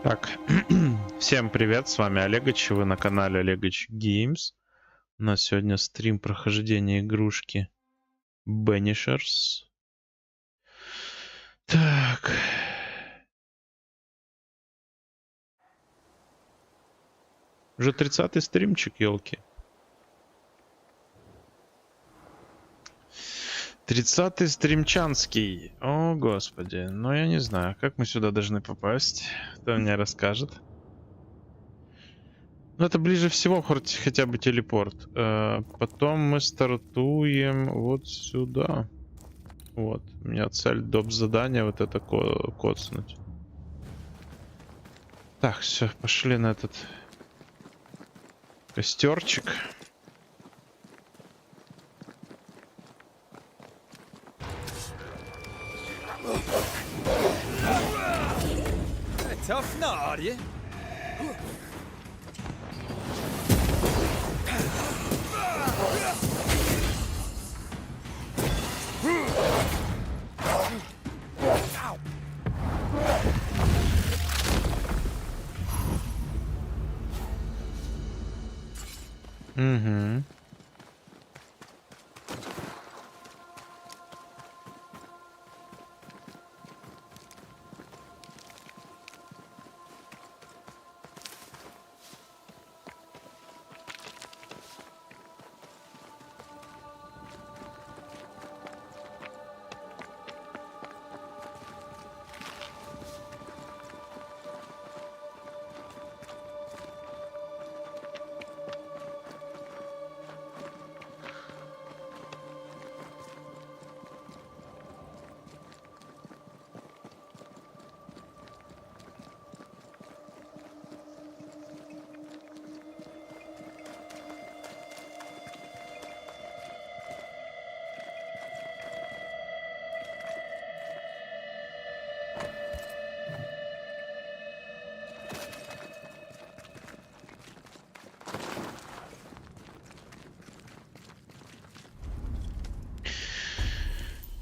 Так, всем привет, с вами Олегович, вы на канале Олегович Games. У нас сегодня стрим прохождения игрушки Banishers. Так. Уже 30-й стримчик, елки. 30-й стримчанский. О, господи. Ну, я не знаю, как мы сюда должны попасть. Кто мне расскажет? Ну, это ближе всего хотя бы телепорт. Потом мы стартуем вот сюда. Вот. У меня цель доп. Задания вот это коцнуть. Так, все, пошли на этот костерчик. Tough nut, are you? Угу.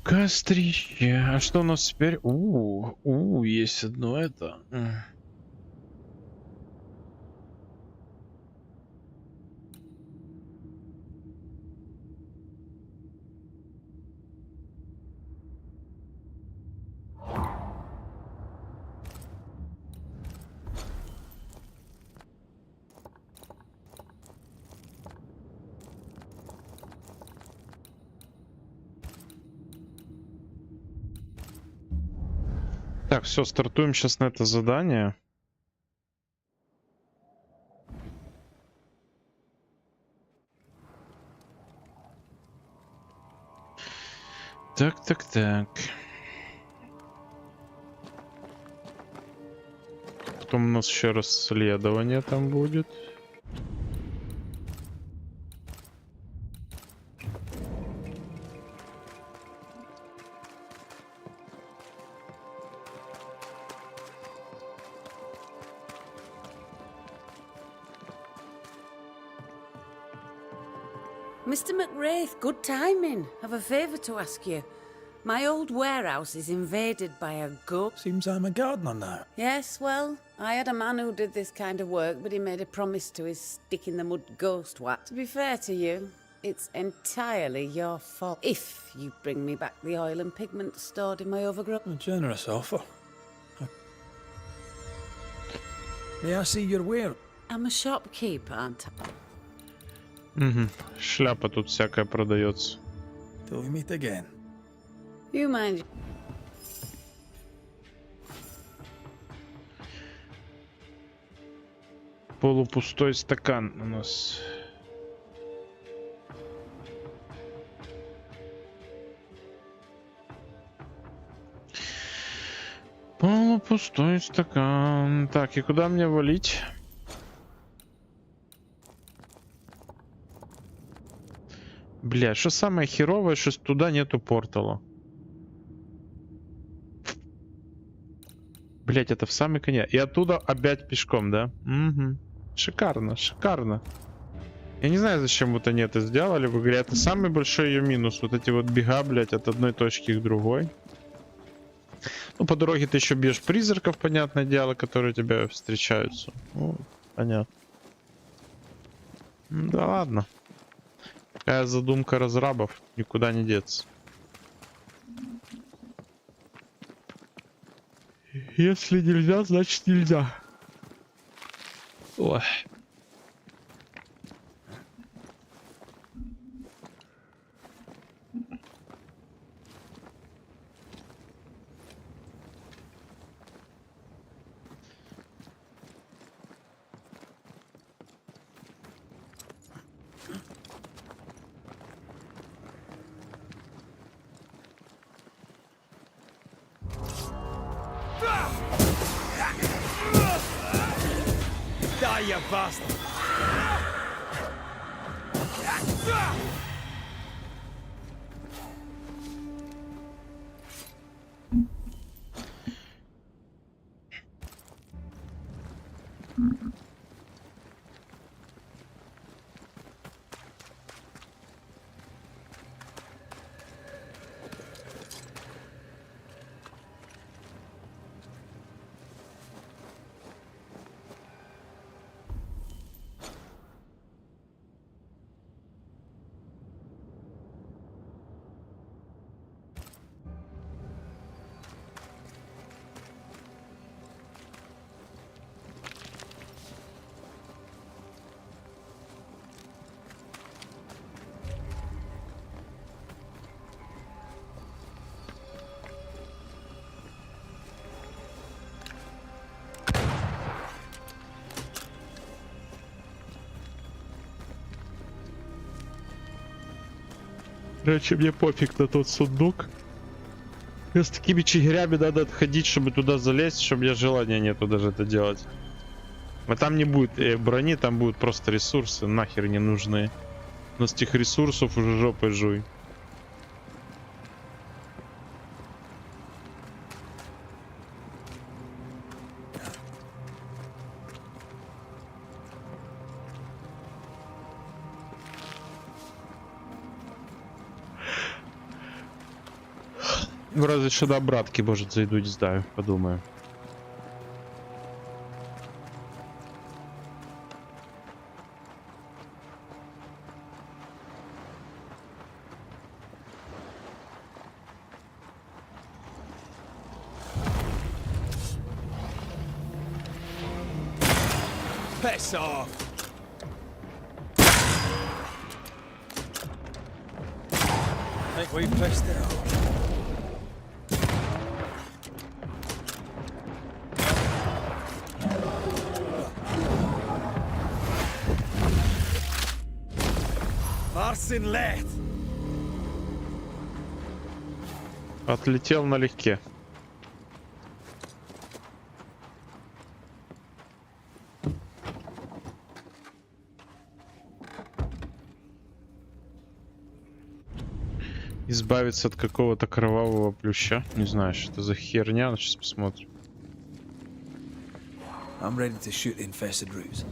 Кострище. А что у нас теперь? Есть одно это. Так, все, стартуем сейчас на это задание. Так. Потом у нас еще расследование там будет. Mr. McWraith, good timing. I've a favour to ask you. My old warehouse is invaded by a ghost. Seems I'm a gardener now. Yes, well, I had a man who did this kind of work, but he made a promise to his stick-in-the-mud ghost wat. To be fair to you, it's entirely your fault if you bring me back the oil and pigment stored in my overgrowth. A generous offer. May I see your ware? I'm a shopkeeper, aren't I? Угу. Шляпа тут всякая продается. Till we meet again. You mind. Полупустой стакан у нас. Полупустой стакан. Так, и куда мне валить? Бля, что самое херовое, что туда нету портала. Блять, это в самый конец. И оттуда опять пешком, да? Угу. Шикарно, шикарно. Я не знаю, зачем вот они это сделали в игре. Это самый большой ее минус. Вот эти вот бега, блять, от одной точки к другой. Ну, по дороге ты еще бьешь призраков, понятное дело, которые тебя встречаются. Ну, понятно. Да ладно. Такая задумка разрабов, никуда не деться. Если нельзя, значит нельзя. Ой. Die, you bastard! Короче, мне пофиг на тот сундук. С такими чигирями надо отходить, чтобы туда залезть, чтобы у меня желания нету даже это делать. А там не будет брони, там будут просто ресурсы, нахер не нужные. Но с тех ресурсов уже жопой жуй. Разве что до братки, может, зайду, не знаю, подумаю. Piss off! Think we pissed it off. Marcin left. Отлетел налегке. Избавиться от какого-то кровавого плюща. Не знаю, что это за херня, но сейчас посмотрим. I'm ready to shoot infested roots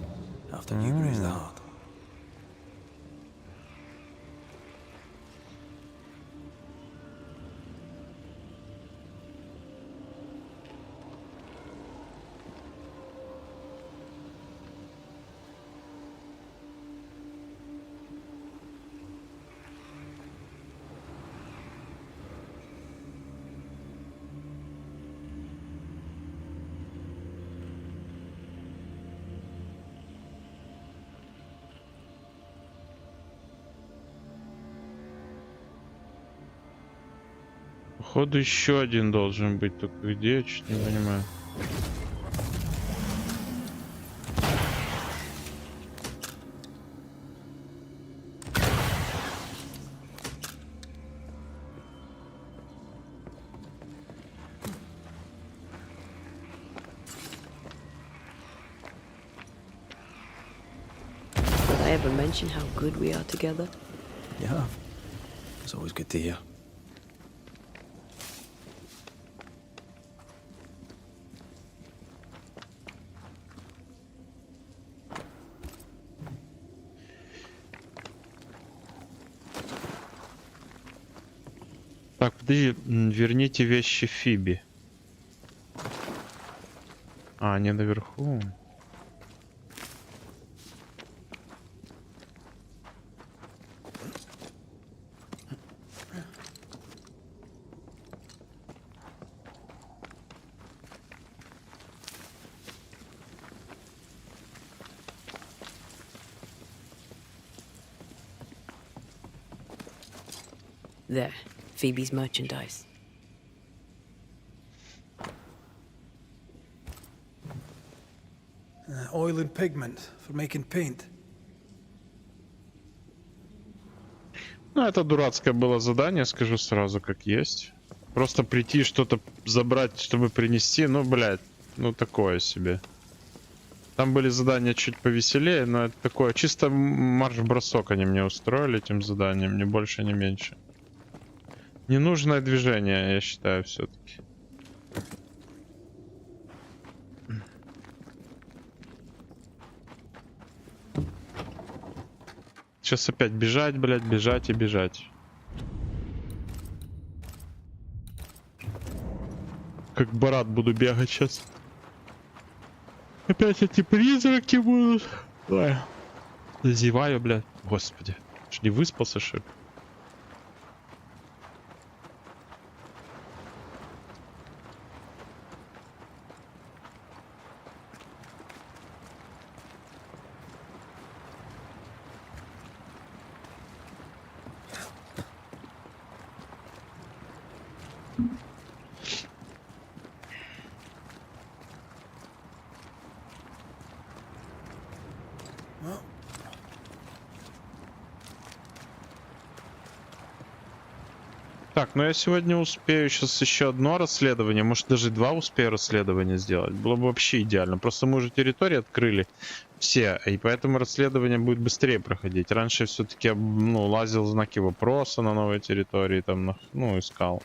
after you bruise the heart. Походу еще один должен быть, только где, я чуть не понимаю. Did I ever mention how good we are together? Yeah. It's always good to hear. Так, подожди, верните вещи Фиби. А, они наверху. There, Phoebe's merchandise. Oil and pigment for making paint. Ну, это дурацкое было задание, скажу сразу, как есть. Просто прийти, что-то забрать, чтобы принести, ну, блядь, ну, такое себе. Там были задания чуть повеселее, но это такое, чисто марш-бросок они мне устроили этим заданием, ни больше, ни меньше. Ненужное движение, я считаю, все-таки. Сейчас опять бежать, блядь, бежать и бежать. Как Барат буду бегать сейчас. Опять эти призраки будут. Ой. Зеваю, блядь. Господи. Ж не выспался, что ли? Так, ну я сегодня успею сейчас еще одно расследование, может даже два успею расследования сделать. Было бы вообще идеально. Просто мы уже территории открыли все, и поэтому расследование будет быстрее проходить. Раньше все-таки, ну, лазил знаки вопроса на новой территории, там, ну, искал.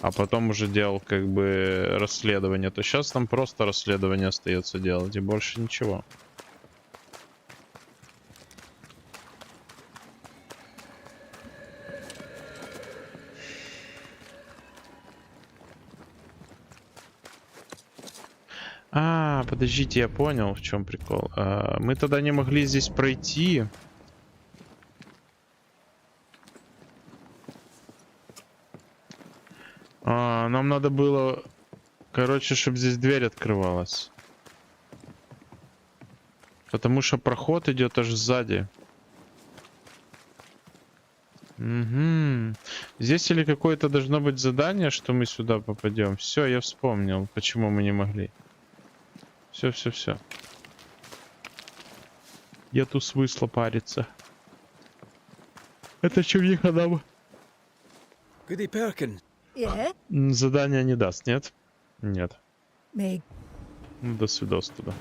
А потом уже делал как бы расследование. То сейчас там просто расследование остается делать, и больше ничего. А, подождите, я понял, в чем прикол. Мы тогда не могли здесь пройти. Нам надо было, короче, чтобы здесь дверь открывалась. Потому что проход идет аж сзади. Угу. Здесь или какое-то должно быть задание, что мы сюда попадем. Все, я вспомнил, почему мы не могли. Все. Нету смысла париться. Это чувиха нам. Goody Perkin. Yeah, Задание не даст, нет? Нет. me. Ну, до свидос туда.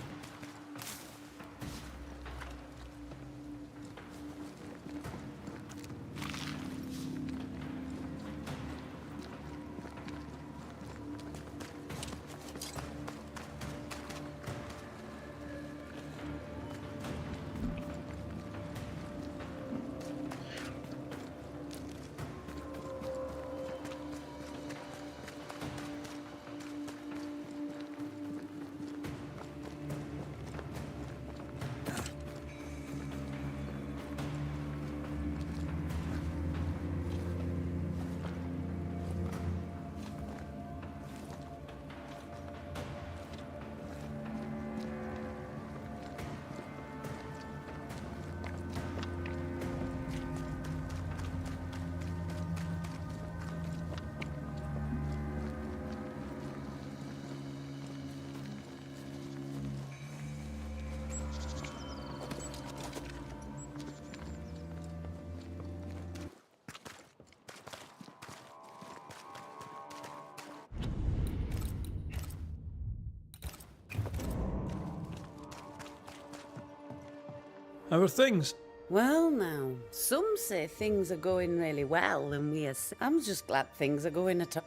How are things? Well, now, some say things are going really well, and I'm just glad things are going at all.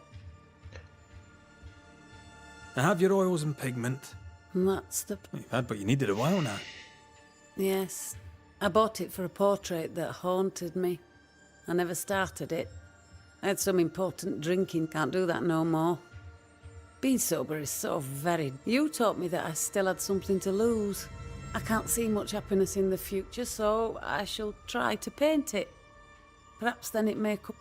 I have your oils and pigment. That's the... You've had what you needed a while now. Yes. I bought it for a portrait that haunted me. I never started it. I had some important drinking, can't do that no more. Being sober is so very... You taught me that I still had something to lose. I can't see much happiness in the future, so I shall try to paint it. Perhaps then it may come...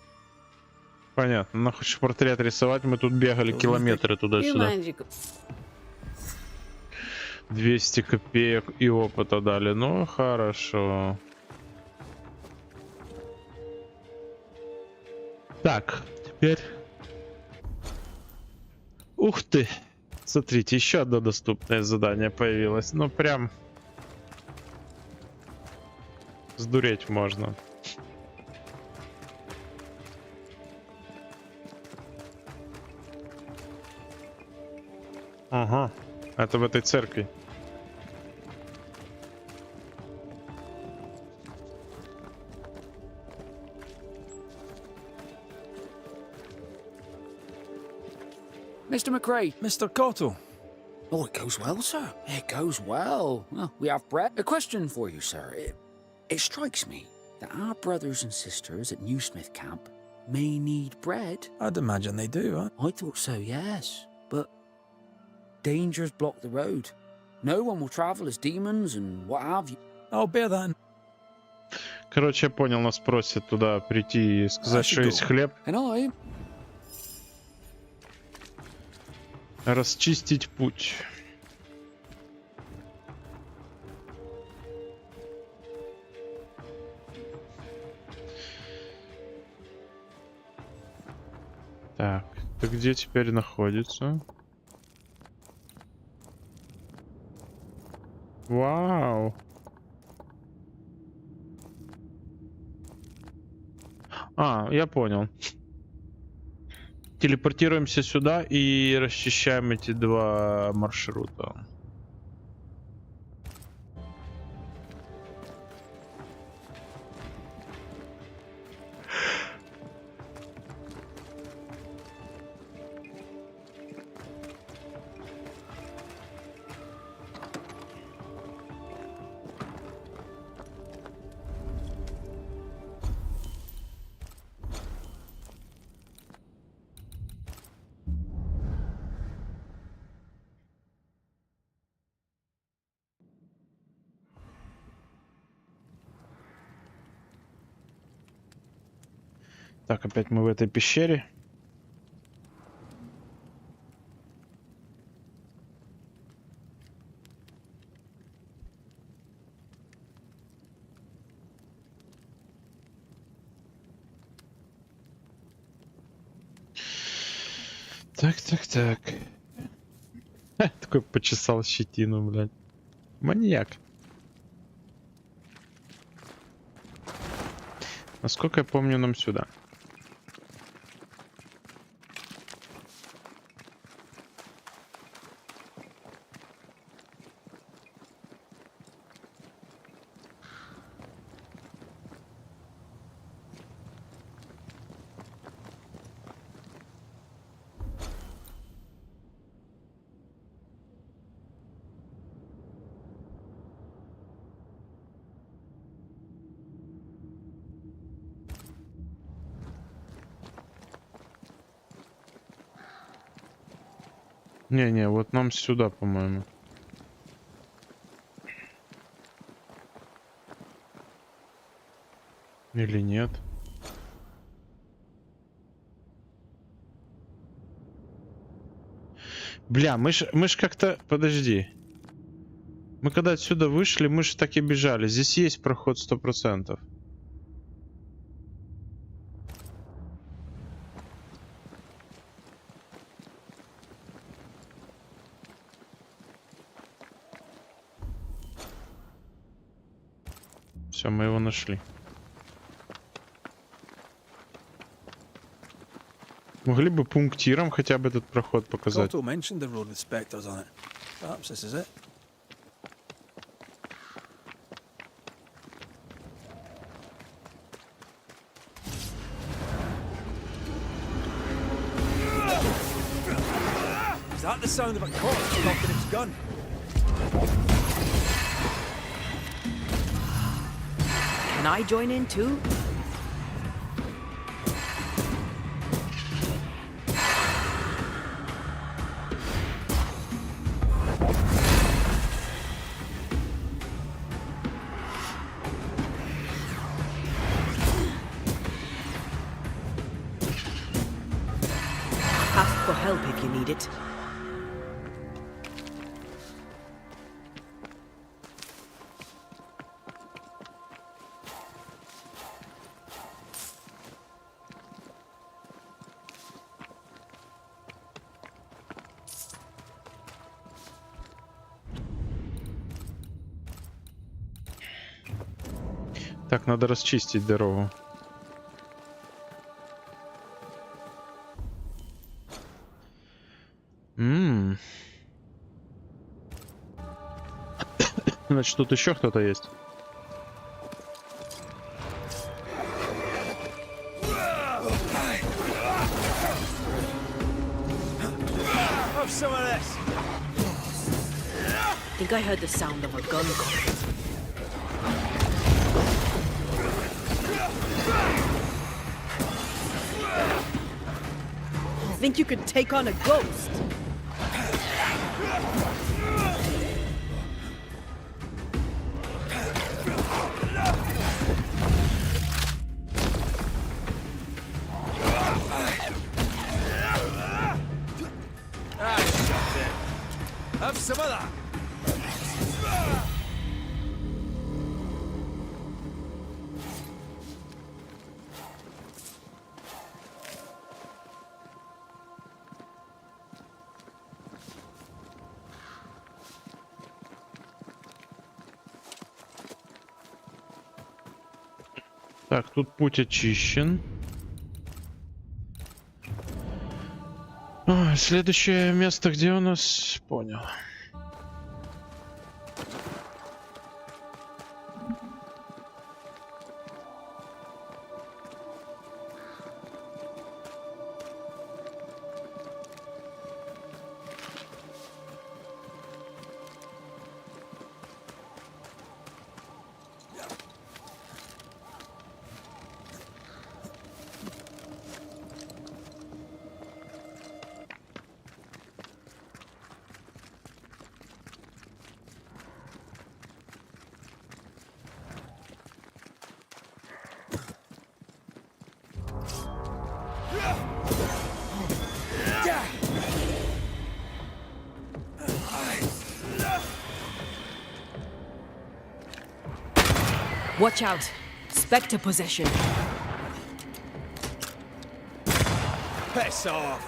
Понятно. Ну, хочешь портрет рисовать? Мы тут бегали километры You туда-сюда. mind you... 200 копеек и опыта дали. Ну, хорошо. Так, теперь... Ух ты! Смотрите, еще одно доступное задание появилось. Ну, прям... Сдуреть можно. Ага, это в этой церкви. Mr. McRae. Mr. Cotto. Oh, it goes well, sir. It goes well. Well, we have bread. A question for you, sir. It strikes me that our brothers and sisters at Newsmith Camp may need bread. I'd imagine they do, huh? I thought so, yes. But dangers block the road. No one will travel as demons and what have you. I'll bear that in. Короче, я понял, нас просят туда прийти и сказать, что есть хлеб. And I... Расчистить путь. Так, это где теперь находится? Вау. А, я понял. Телепортируемся сюда и расчищаем эти два маршрута. Так, опять мы в этой пещере. Так. Такой почесал щетину, блядь. Маньяк. Насколько я помню, нам сюда. Не, вот нам сюда, по-моему. Или нет? Бля, мы ж как-то... Подожди. Мы когда отсюда вышли, мы же так и бежали. Здесь есть проход 100%. Все, мы его нашли. Могли бы пунктиром хотя бы этот проход показать. Cotto mentioned the road with spectres on it. Perhaps this is it. Is that the sound of a corpse cocking its gun? Can I join in too? need it. Так, надо расчистить дорогу. Значит, тут еще кто-то есть. Have some of this. I think I heard the sound of a gun coming. Think you could take on a ghost? Have some of that. Так, тут путь очищен. Следующее место, где у нас? Понял. Watch out. Spectre possession. Piss off.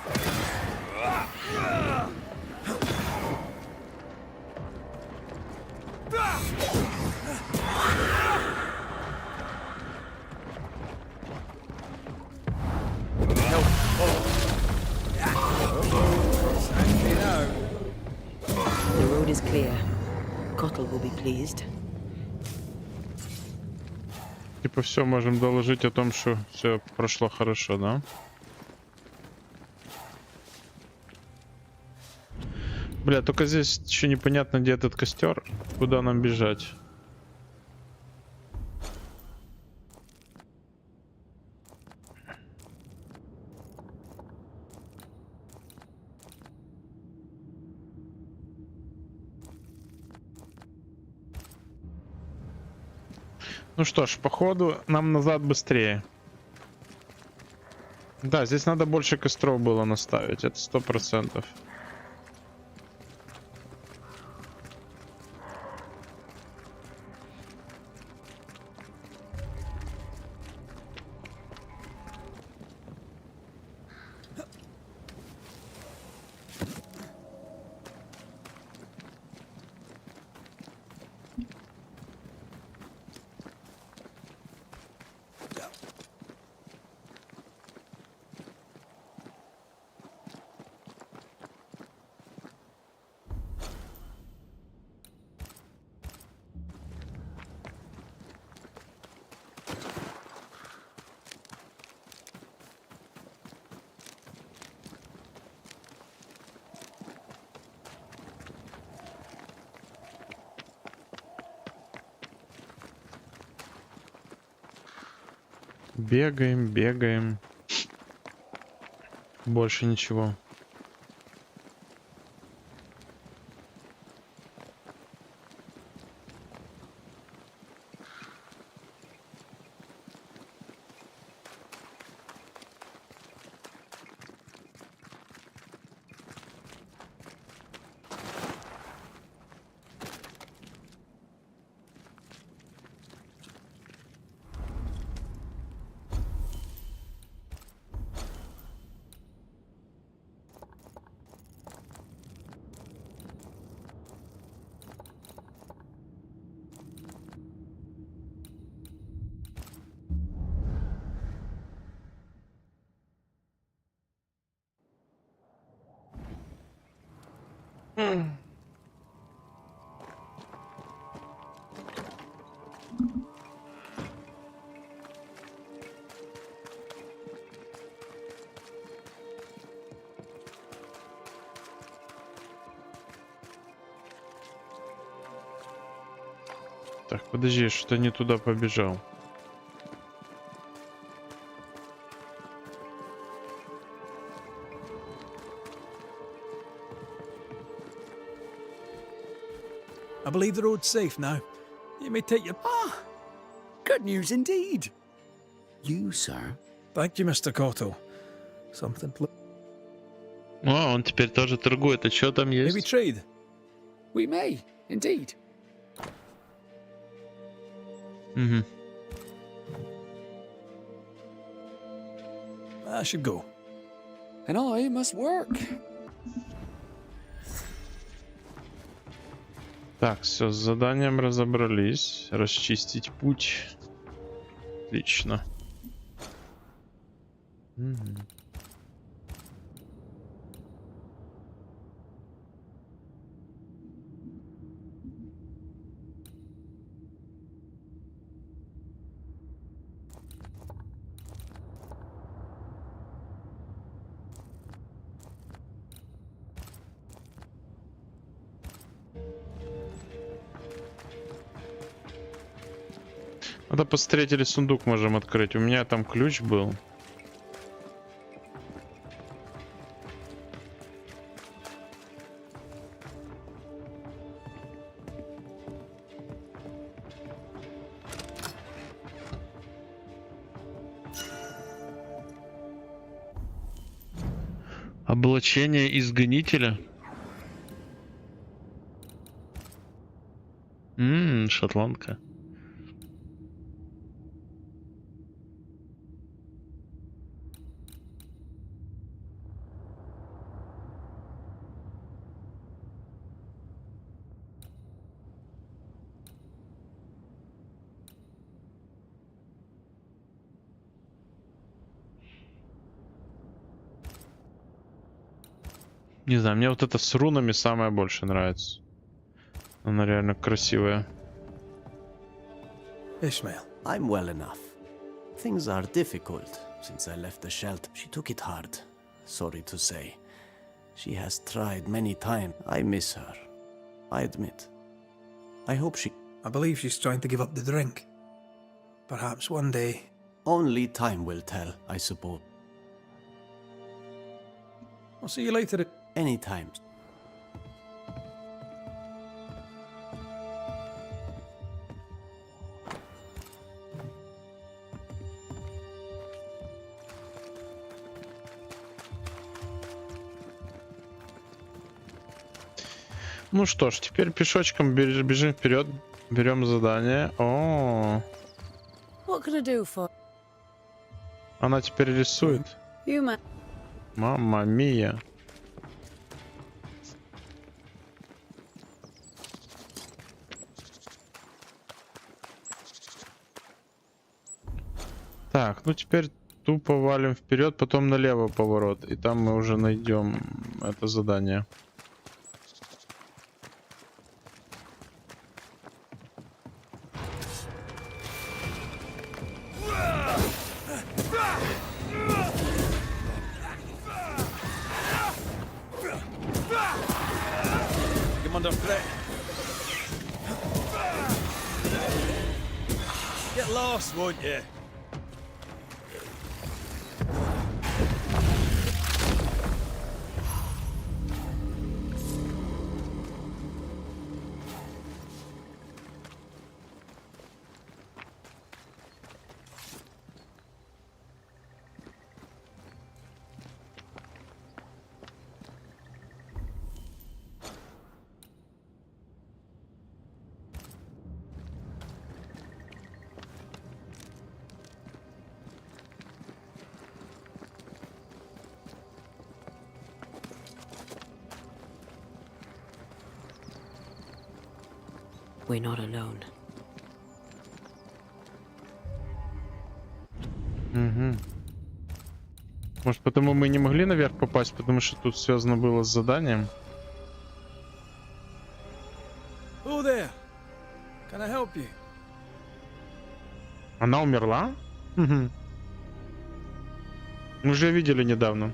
The road is clear. Cottle will be pleased. Типа все, можем доложить о том, что все прошло хорошо, да? Бля, только здесь еще непонятно, где этот костер, куда нам бежать. Ну что ж, походу нам назад быстрее. Да, здесь надо больше костров было наставить, это 100%. Бегаем, бегаем. Больше ничего. Так, подожди, я что-то не туда побежал. I believe the road's safe now. You may take your... Ah, good news indeed. You, sir? Thank you, Mr. Cottle. Something... О, он теперь тоже торгует. А что там Maybe есть? trade. We may, indeed. Угу. I should go. And I must work. Так, все, с заданием разобрались. Расчистить путь. Отлично. Мгм. Надо посмотреть, или сундук можем открыть. У меня там ключ был. Облачение изгонителя. Шотландка. Не знаю, мне вот это с рунами самое больше нравится. Она реально красивая. Ishmael. I'm well enough. Things are difficult since I left the shelter. She took it hard, sorry to say. She has tried many times. I miss her, I admit. I hope she... I believe she's trying to give up the drink. Perhaps one day... Only time will tell, I suppose. I'll see you later. Anytime. Ну что ж, теперь пешочком бежим вперед, берем задание. О, What can I do for она теперь рисует. you, man? Мамма мия. Так, ну теперь тупо валим вперед, потом налево поворот, и там мы уже найдем это задание. I'm under threat. Get lost, won't you? We're not alone. Угу. Может, потому мы не могли наверх попасть, потому что тут связано было с заданием? Oh there. Can I help you? Она умерла? Угу. Мы же её видели недавно.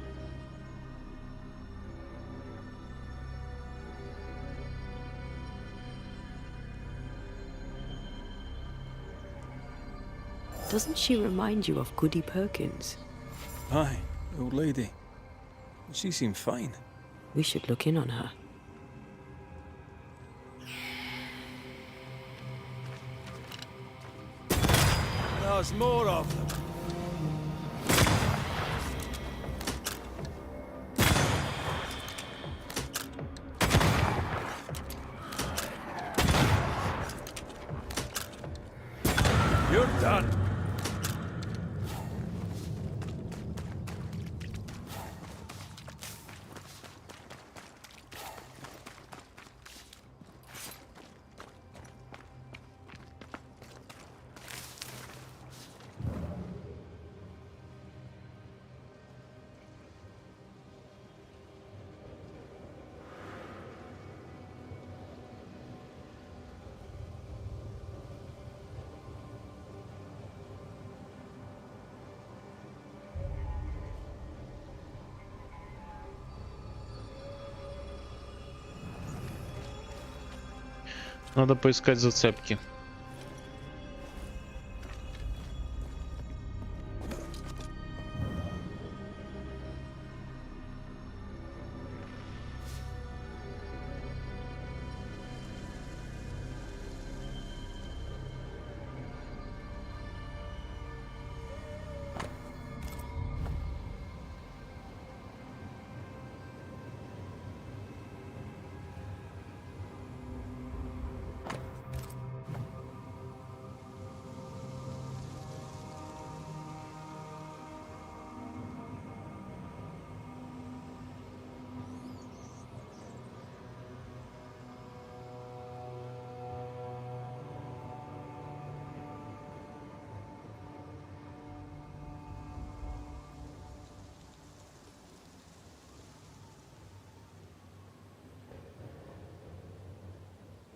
Doesn't she remind you of Goody Perkins? Aye, old lady. She seemed fine. We should look in on her. There's more of them. You're done. Надо поискать зацепки.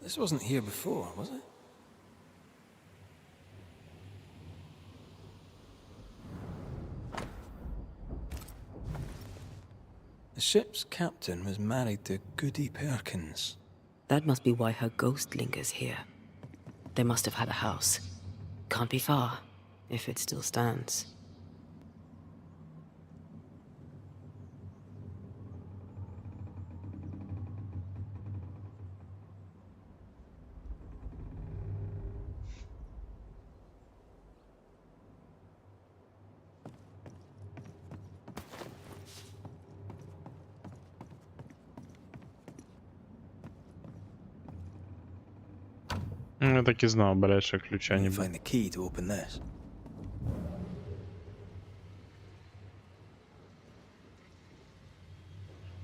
This wasn't here before, was it? The ship's captain was married to Goody Perkins. That must be why her ghost lingers here. They must have had a house. Can't be far, if it still stands. Я так и знал, блядь, ключа не You было. find the key to open this.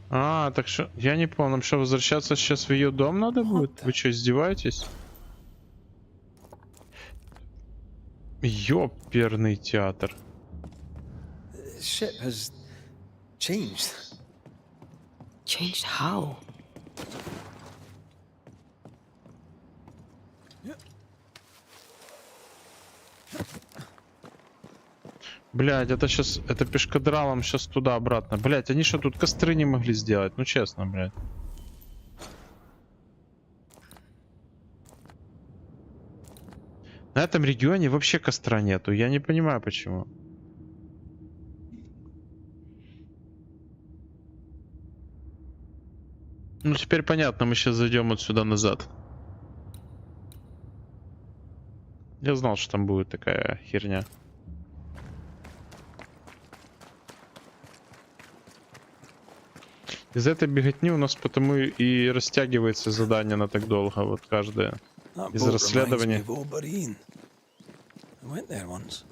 А, так что, я не понял, нам что, возвращаться сейчас в ее дом надо будет? Вы что, издеваетесь? Ёперный театр. The ship has changed. Changed how? Блядь, это сейчас, это пешкадралом сейчас туда-обратно. Блядь, они что, тут костры не могли сделать? Ну честно, блядь. На этом регионе вообще костра нету. Я не понимаю, почему. Ну теперь понятно, мы сейчас зайдем вот сюда назад. Я знал, что там будет такая херня. Из этой беготни у нас потому и растягивается задание на так долго, вот каждое. That Из boat reminds me расследования. of Old Barine. I went there once.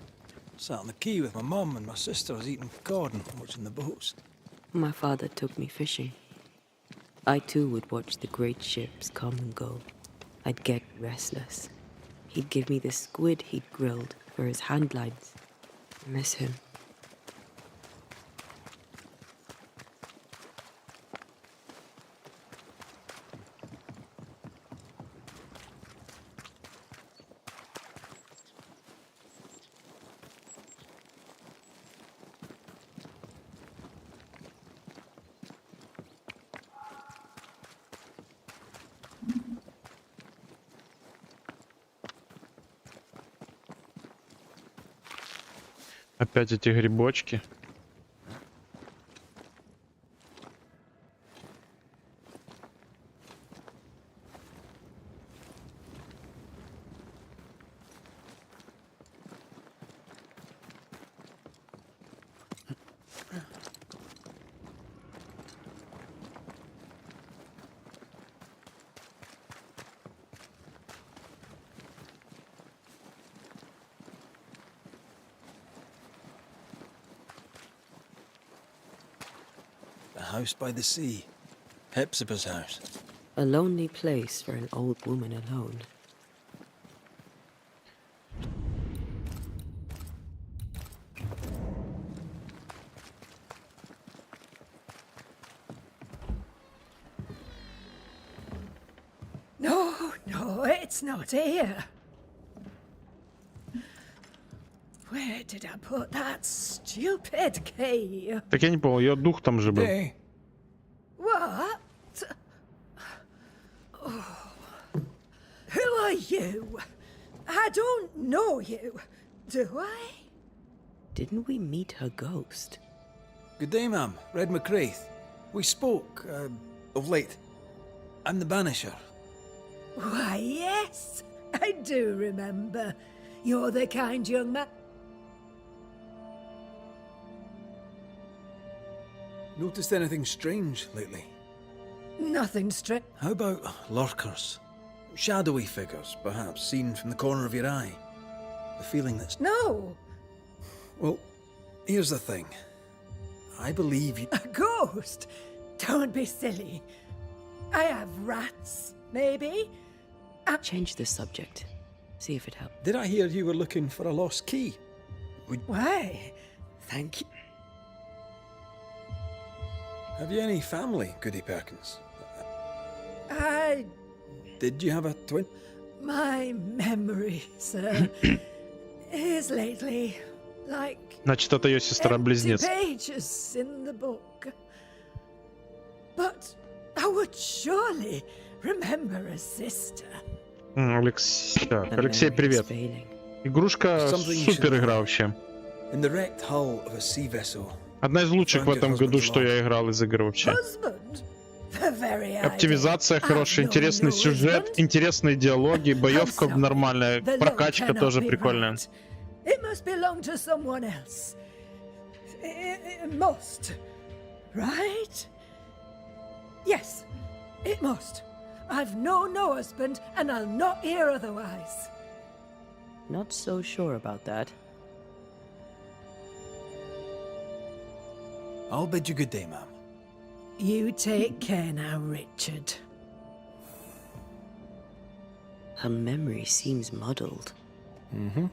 Sat on the quay with my mum and my sisters eating cod and watching the boats. My father took me fishing. I too would watch the great ships come and go. I'd get restless. He'd give me the squid he'd grilled for his hand lines. I miss him. Опять эти грибочки. The house by the sea. Hepzibah's house. A lonely place for an old woman alone. No, it's not here. Where did I put that stupid key? Так я не понял, ее дух там же был. Hey, What? Oh. Who are you? I don't know you, do I? Didn't we meet her ghost? good day, ma'am. Red McCraith. We spoke, of late. I'm the Banisher. Why, yes, I do remember. You're the kind young man. Noticed anything strange lately? Nothing strange. How about lurkers? Shadowy figures, perhaps, seen from the corner of your eye. The feeling that's... No, Well, here's the thing. I believe you... a ghost. Don't be silly. I have rats, maybe. Change the subject. See if it helps. Did I hear you were looking for a lost key? Why? Thank you. Have you any family, Goody Perkins? Did you have a twin? My memory, sir, is lately like Значит, это ее empty сестра-близнец. pages in the book. But I would surely remember a sister. Алексей, Her Алексей, memory's привет. failing. Игрушка супер игра вообще. In the wrecked hull of a sea vessel. Одна из лучших в этом году, что я играл из игр вообще. Husband? The very idea. Оптимизация хорошая, I've интересный known no сюжет, husband. интересные диалоги, боевка I'm sorry, нормальная, the loan прокачка cannot тоже be прикольная. right. It must belong to someone else. It must. Right? Yes, it must. I've known no husband, and I'll not hear otherwise. Not so sure about that. I'll bid you good day, ma'am. You take care now, Richard. Her memory seems muddled. Mm-hmm.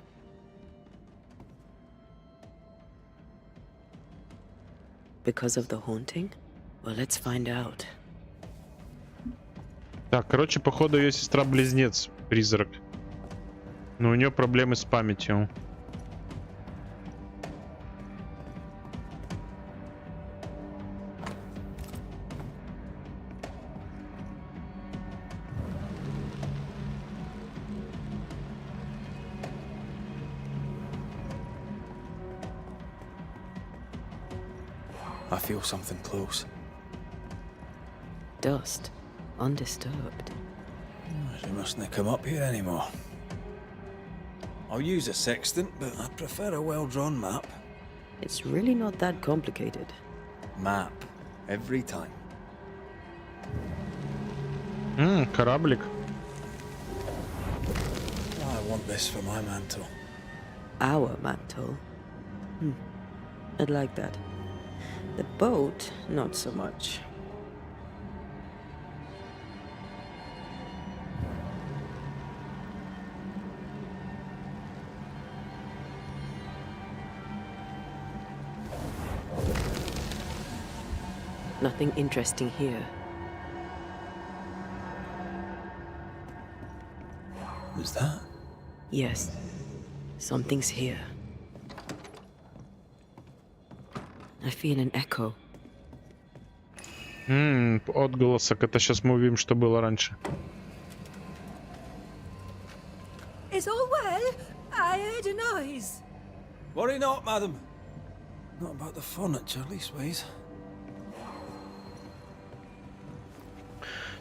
Because of the haunting? Well, let's find out. Так, короче, походу ее сестра-близнец, призрак. Но у нее проблемы с памятью. I feel something close. Dust. Undisturbed. She mustn't come up here anymore. I'll use a sextant, but I prefer a well-drawn map. It's really not that complicated. Map. Every time. Кораблик. I want this for my mantle. Our mantle. I'd like that. The boat, not so much. Nothing interesting here. Who's that? Yes, something's here. I feel an echo. Отголосок. Это сейчас мы увидим, что было раньше. Is all well? I heard a noise. Worry not, madam. Not about the furniture, leastways.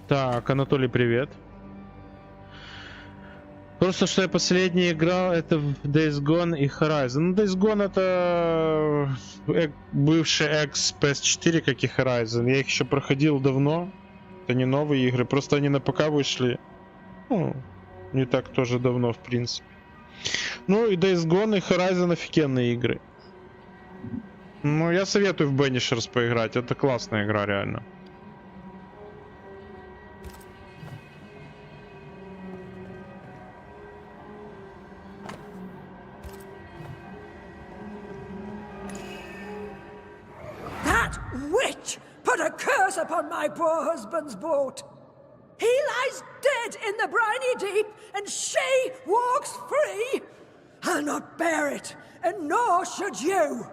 Так, Анатолий, привет. Просто что я последний играл, это в Days Gone и Horizon. Ну, Days Gone это бывший экс PS4, как и Horizon. Я их еще проходил давно. Это не новые игры, просто они на ПК вышли. Ну, не так тоже давно, в принципе. Ну и Days Gone и Horizon офигенные игры. Ну, я советую в Banishers поиграть. Это классная игра, реально. That witch put a curse upon my poor husband's boat. He lies dead in the briny deep, and she walks free. I'll not bear it, and nor should you.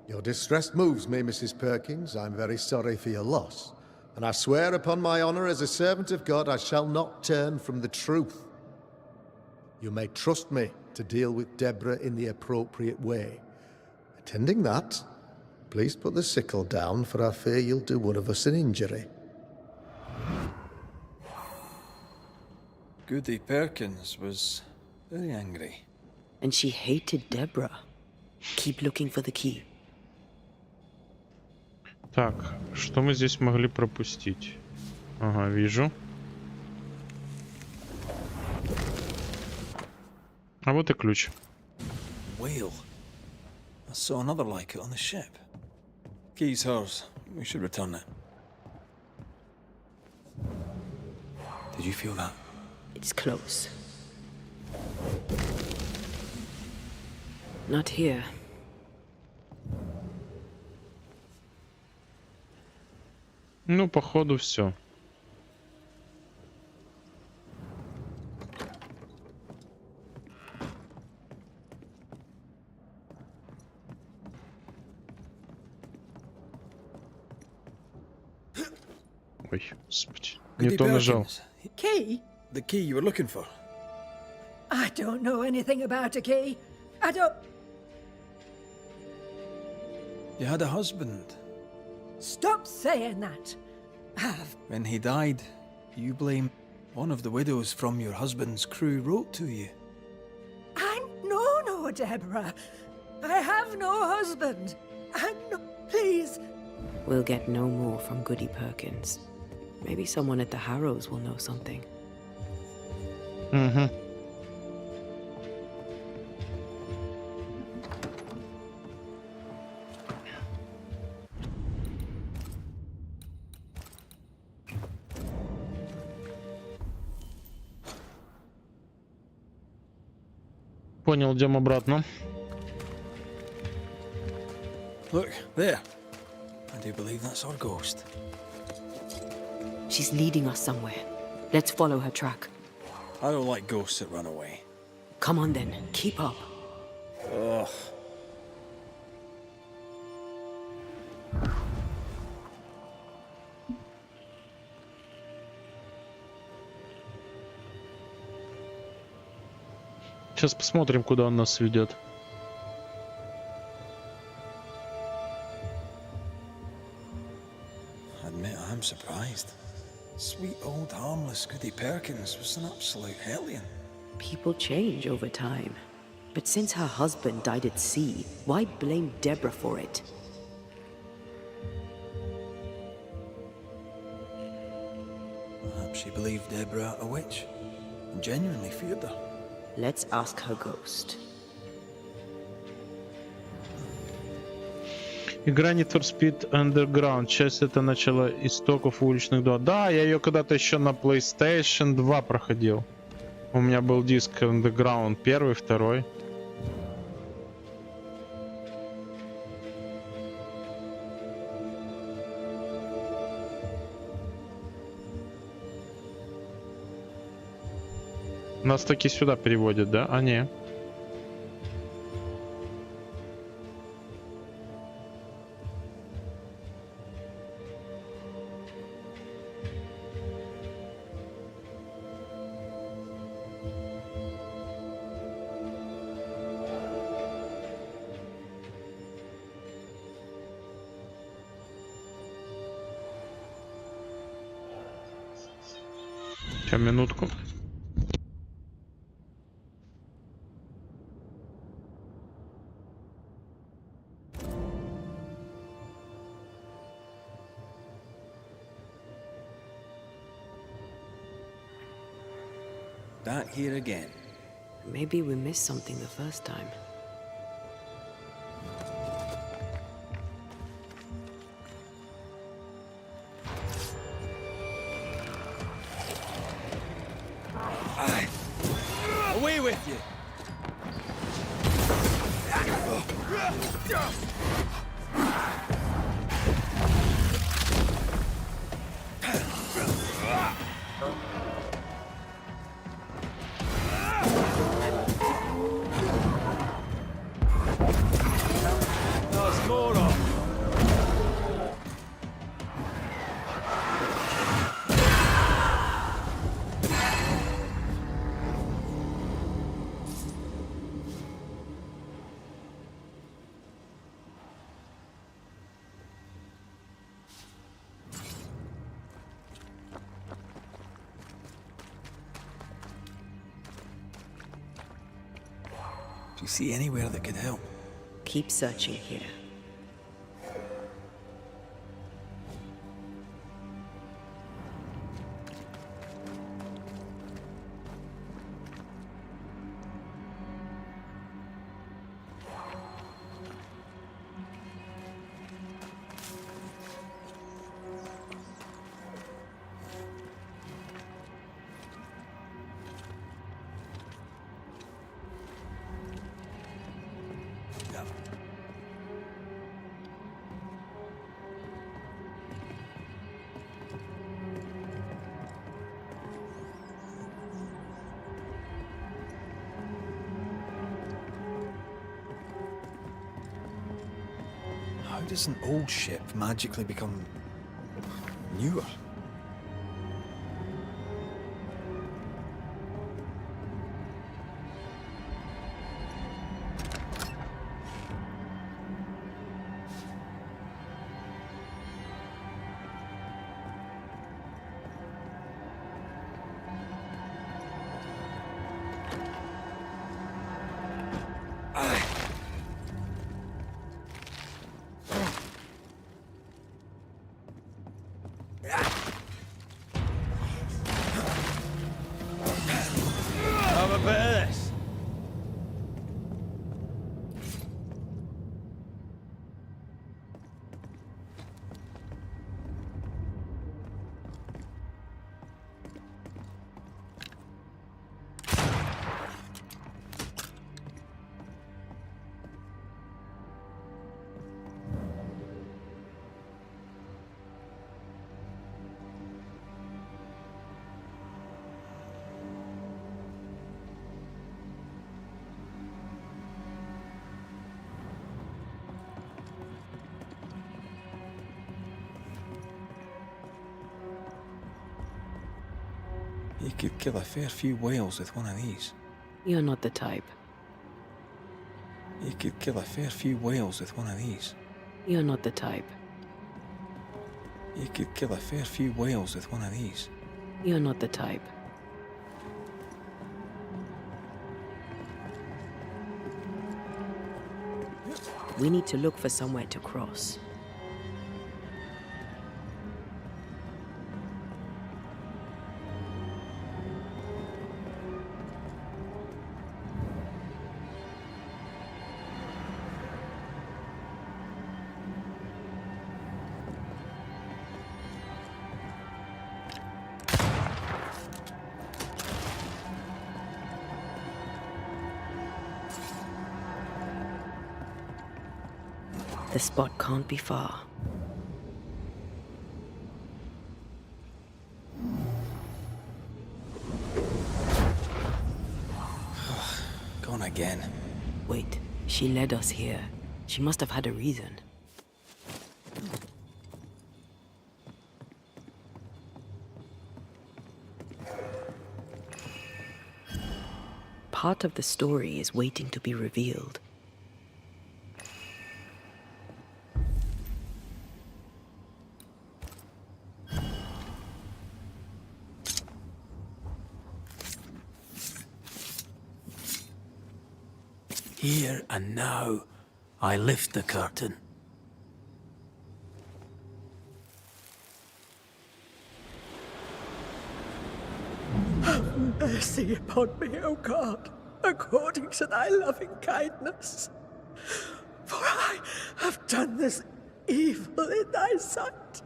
Your distress moves me, Mrs. Perkins. I'm very sorry for your loss. And I swear upon my honor as a servant of God, I shall not turn from the truth. You may trust me to deal with Deborah in the appropriate way. Attending that, please put the sickle down, for I fear you'll do one of us an injury. Goody Perkins was very angry. And she hated Deborah. Keep looking for the key. Так, что мы здесь могли пропустить? Ага, вижу. А вот и ключ. Whale. I saw another like it on the ship. Key's hers. We should return it. Did you feel that? It's close. Not here. Ну, походу, все. Ой, господи. Не Goody то нажал. Perkins. Key? The key you were looking for. I don't know anything about a key. I don't... You had a husband. Stop saying that. When he died, you blame one of the widows from your husband's crew wrote to you. No, Deborah. I have no husband. No, please. We'll get no more from Goody Perkins. Maybe someone at the Harrows will know something. Угу. Понял, идем обратно. Look, there. I do believe that's our ghost. She's leading us somewhere. Let's follow her track. I don't like ghosts that run away. Come on then, keep up. Ugh. Сейчас посмотрим, куда он нас ведет. Admit I'm surprised. Sweet old harmless Goody Perkins was an absolute hellion. People change over time. But since her husband died at sea, why blame Deborah for it? Perhaps she believed Deborah a witch and genuinely feared her. Let's ask her ghost. Игра Need for Speed Underground. Часть это начало истоков уличных дуэлей. Да, я ее когда-то еще на PlayStation 2 проходил. У меня был диск Underground первый, второй. Нас таки сюда переводят, да? А, не. Сейчас, минутку. Back here again. Maybe we missed something the first time. Away with you! There's more of. Do you see anywhere that could help? Keep searching here. How does an old ship magically become newer? Have a bit of this. You could kill a fair few whales with one of these. You're not the type. You could kill a fair few whales with one of these. You're not the type. You could kill a fair few whales with one of these. You're not the type. We need to look for somewhere to cross. The spot can't be far. Gone again. Wait, she led us here. She must have had a reason. Part of the story is waiting to be revealed. Here and now, I lift the curtain. Have mercy upon me, O God, according to thy loving kindness. For I have done this evil in thy sight.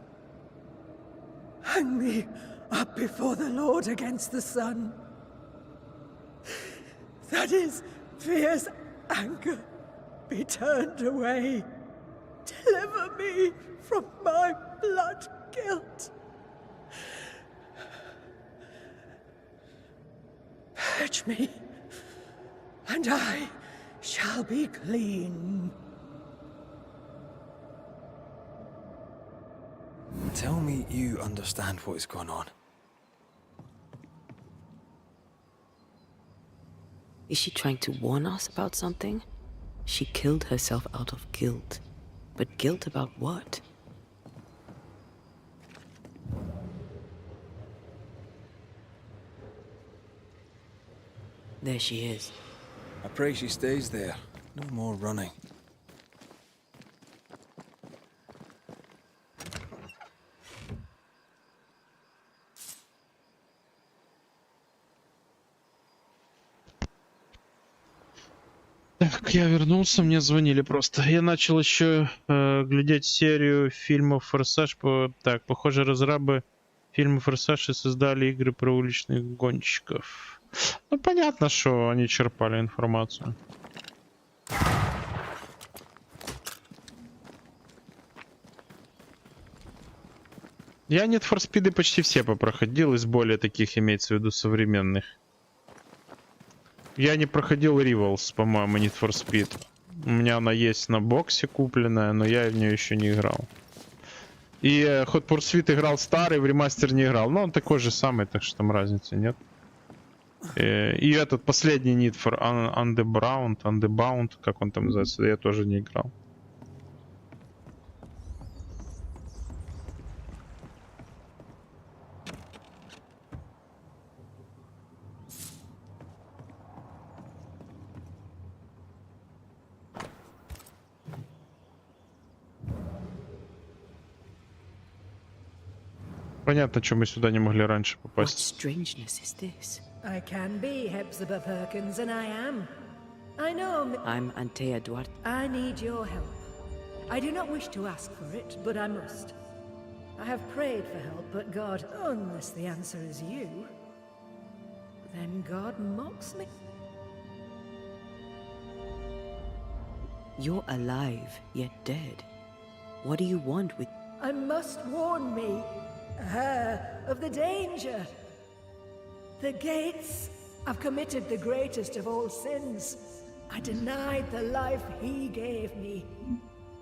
Hang me up before the Lord against the sun. That his fierce anger be turned away. Deliver me from my blood guilt. Purge me, and I shall be clean. Tell me you understand what is going on. Is she trying to warn us about something? She killed herself out of guilt. But guilt about what? There she is. I pray she stays there. No more running. Так, я вернулся, мне звонили просто. Я начал еще глядеть серию фильмов «Форсаж». Так, похоже, разрабы фильма «Форсаж» и создали игры про уличных гонщиков. Ну, понятно, что они черпали информацию. Я Need for Speed почти все попроходил, из более таких, имеется в виду, современных. Я не проходил Rivals, по-моему, Need for Speed. У меня она есть на боксе купленная, но я в нее еще не играл. И Hot Pursuit играл старый, в ремастер не играл. Но он такой же самый, так что там разницы нет. И этот последний Need for Underbound, как он там называется, я тоже не играл. Понятно, что мы сюда не могли раньше What попасть. strangeness is this? I can be Hepzibah Perkins, and I am. I know. I'm Antea Duarte. I need your help. I do not wish to ask for it, but I must. I have prayed for help, but God, unless the answer is you, then God mocks me. You're alive, yet dead. What do you want with... I must warn me, her, of the danger. The gates have committed the greatest of all sins. I denied the life he gave me.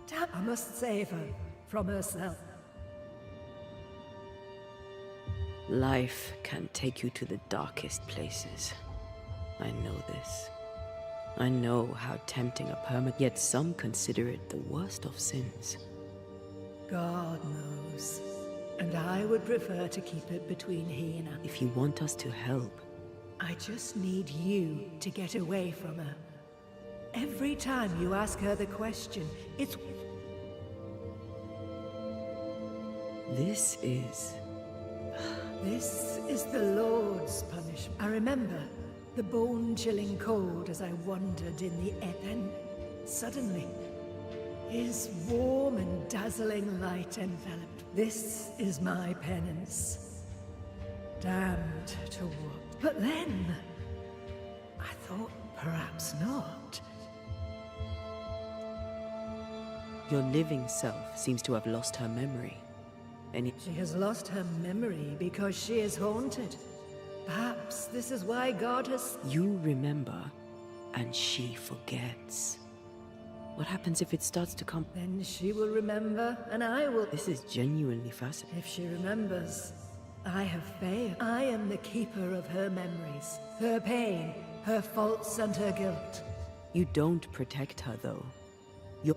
Damn, I must save her from herself. Life can take you to the darkest places. I know this. I know how tempting a permit, yet some consider it the worst of sins. God knows. And I would prefer to keep it between he and I. If you want us to help, I just need you to get away from her. Every time you ask her the question, it's... this is... This is the Lord's punishment. I remember the bone-chilling cold as I wandered in the air. Then, suddenly, his warm and dazzling light enveloped. This is my penance. Damned to what? But then, I thought perhaps not. your living self seems to have lost her memory. She has lost her memory because she is haunted. Perhaps this is why God has... You remember, and she forgets. What happens if it starts to come? Then she will remember, and I will... This is genuinely fascinating. If she remembers, I have failed. I am the keeper of her memories, her pain, her faults and her guilt. You don't protect her, though.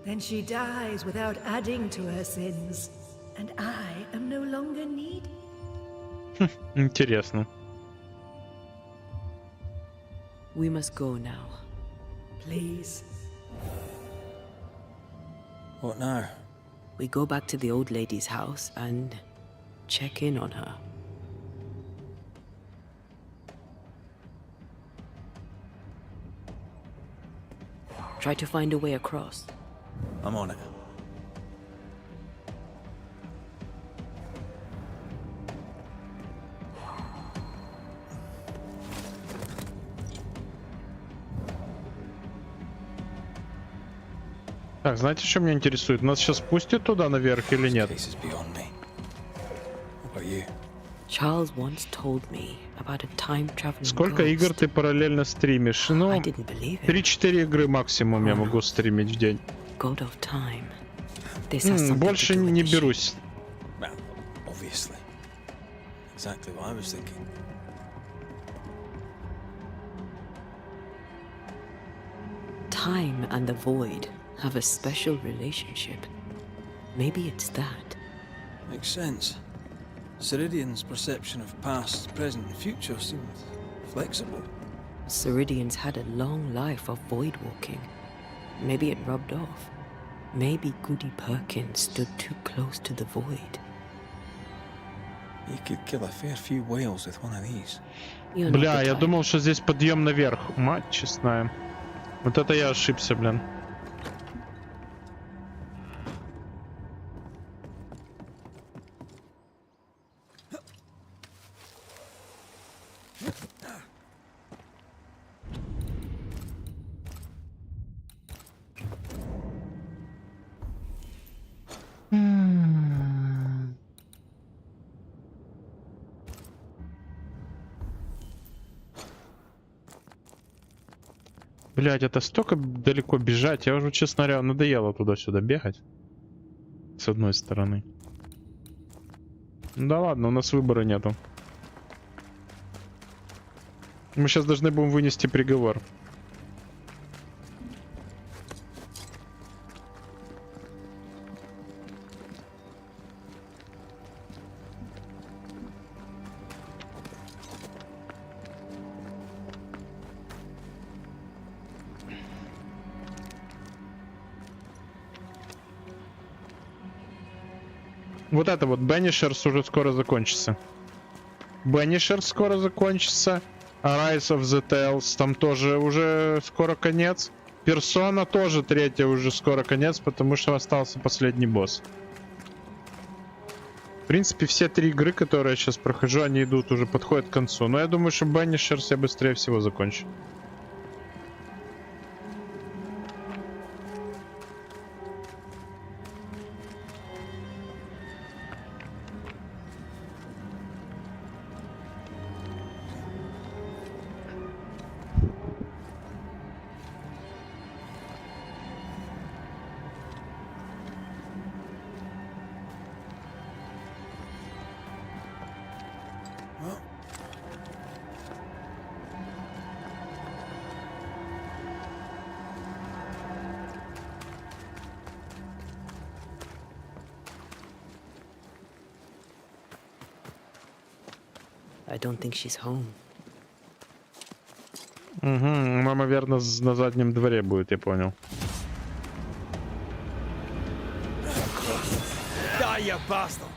Then she dies without adding to her sins, and I am no longer needed. Интересно. We must go now. please. What now? We go back to the old lady's house and check in on her. Try to find a way across. I'm on it. Так, знаете, что меня интересует? Нас сейчас пустят туда наверх или нет? This is beyond me. What about you? Charles once told me about a time-traveling Сколько ghost. игр ты параллельно стримишь? I Ну, didn't believe it. 3-4 игры максимум я могу стримить в день. God of time. This has something Больше to do with не the ship. берусь. Well, obviously. Exactly what I was thinking. Time and the void have a special relationship. Maybe it's that. Makes sense. Ceridian's perception of past, present, and future seemed flexible. Ceridians had a long life of void walking. Maybe it rubbed off. Maybe Goody Perkins stood too close to the void. You could kill a fair few whales with one of these. You're not Бля, the я type. думал, что здесь подъем наверх. Мать честная. Вот это я ошибся, блин. Блять, это столько далеко бежать. Я уже, честно говоря, надоело туда-сюда бегать. С одной стороны. Ну да ладно, у нас выбора нету. Мы сейчас должны будем вынести приговор. Вот это вот Banishers уже скоро закончится. Banishers скоро закончится. Rise of the Tales там тоже уже скоро конец. Persona тоже третья уже скоро конец, потому что остался последний босс. В принципе, все 3 игры, которые я сейчас прохожу, они идут уже, подходят к концу. Но я думаю, что Banishers я быстрее всего закончу. I don't think she's home. Угу, мама, верно, на заднем дворе будет, я понял. Die, you bastard!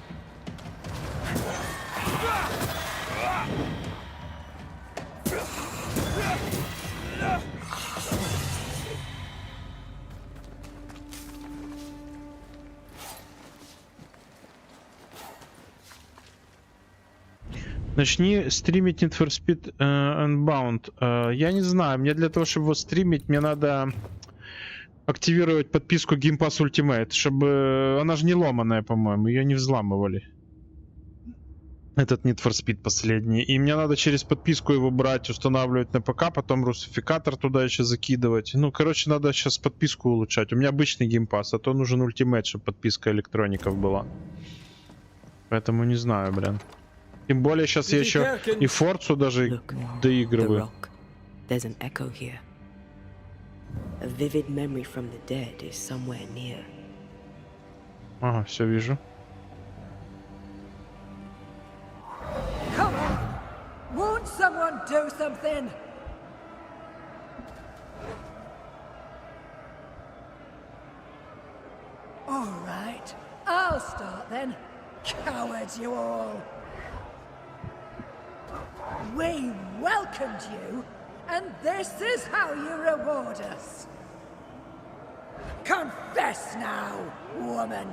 Начни стримить Need for Speed Unbound. Я не знаю, мне для того, чтобы его стримить, мне надо активировать подписку Game Pass Ultimate, чтобы... Она же не ломаная, по-моему, ее не взламывали. Этот Need for Speed последний. И мне надо через подписку его брать, устанавливать на ПК, потом русификатор туда еще закидывать. Ну, короче, надо сейчас подписку улучшать. У меня обычный Game Pass, а то нужен Ultimate, чтобы подписка электроников была. Поэтому не знаю, блин. Тем более сейчас я еще и Форцу даже Look, the доигрываю. rock. There's an echo here. A vivid memory from the dead is somewhere near. Ага, все вижу. Come on! Won't someone do something? I'll start then. Cowards, you all. We welcomed you, and this is how you reward us. Confess now, woman.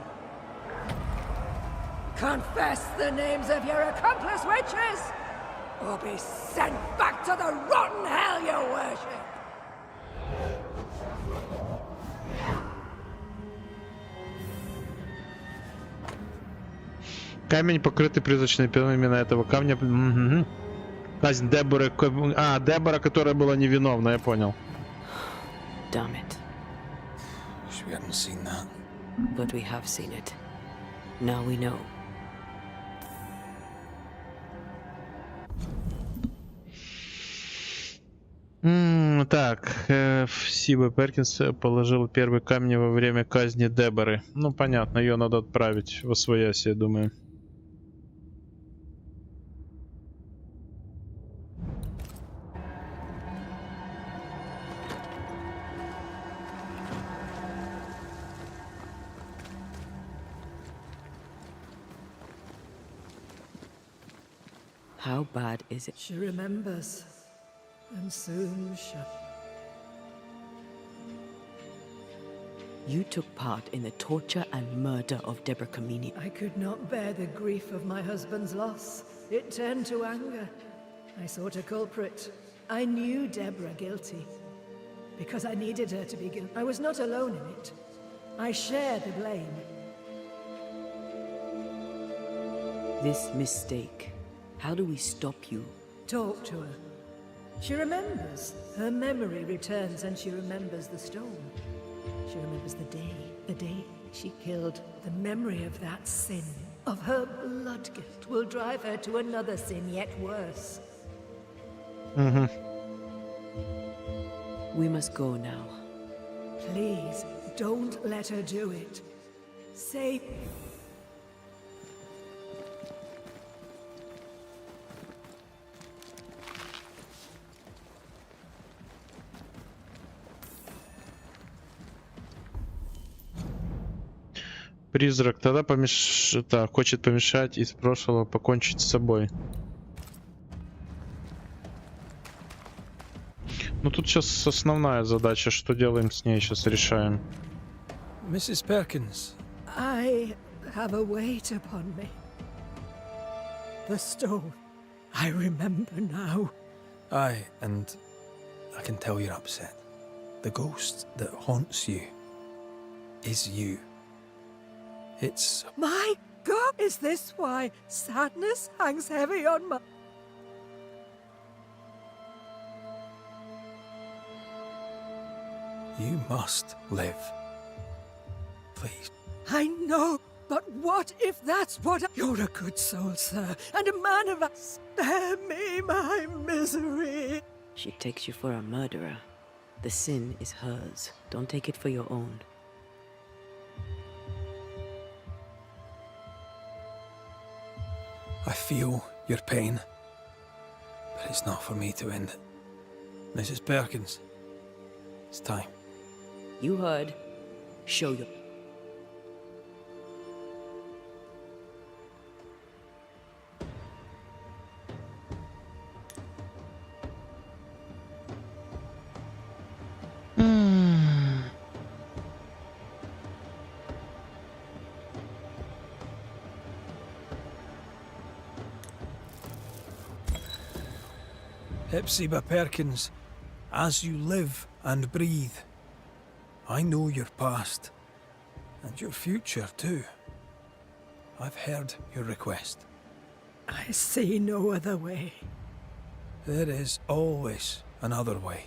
Confess the names of your accomplice witches, or be sent back to the rotten hell you worship. Камень, покрытый призрачной пеной, именно этого камня. Угу. Казнь Деборы. А, Дебора, которая была невиновна, я понял. Damn it. Wish we hadn't seen that. But we have seen it. Now we know. Так, Сиба Перкинс положил первый камень во время казни Деборы. Ну, понятно, ее надо отправить в Освояси, я думаю. How bad is it? She remembers, and soon shall. You took part in the torture and murder of Deborah Kamini. I could not bear the grief of my husband's loss. It turned to anger. I sought a culprit. I knew Deborah guilty, because I needed her to be guilty. I was not alone in it. I share the blame. This mistake. How do we stop you? Talk to her. She remembers. Her memory returns, and she remembers the stone. She remembers the day she killed. The memory of that sin, of her blood guilt, will drive her to another sin yet worse. We must go now. Please, don't let her do it. Say... Призрак тогда хочет помешать из прошлого покончить с собой. Ну тут сейчас основная задача, что делаем с ней, сейчас решаем. Mrs. Perkins. I have a weight upon me. The stone. I remember now. Aye, and I can tell you're upset. The ghost that haunts you is you. It's... My God! Is this why sadness hangs heavy on my... You must live. Please. I know, but what if that's what You're a good soul, sir, and a man of... Spare me my misery. She takes you for a murderer. The sin is hers. Don't take it for your own. I feel your pain, but it's not for me to end it. Mrs. Perkins, it's time. You heard. Show your... Hepzibah Perkins, as you live and breathe, I know your past, and your future too. I've heard your request. I see no other way. There is always another way.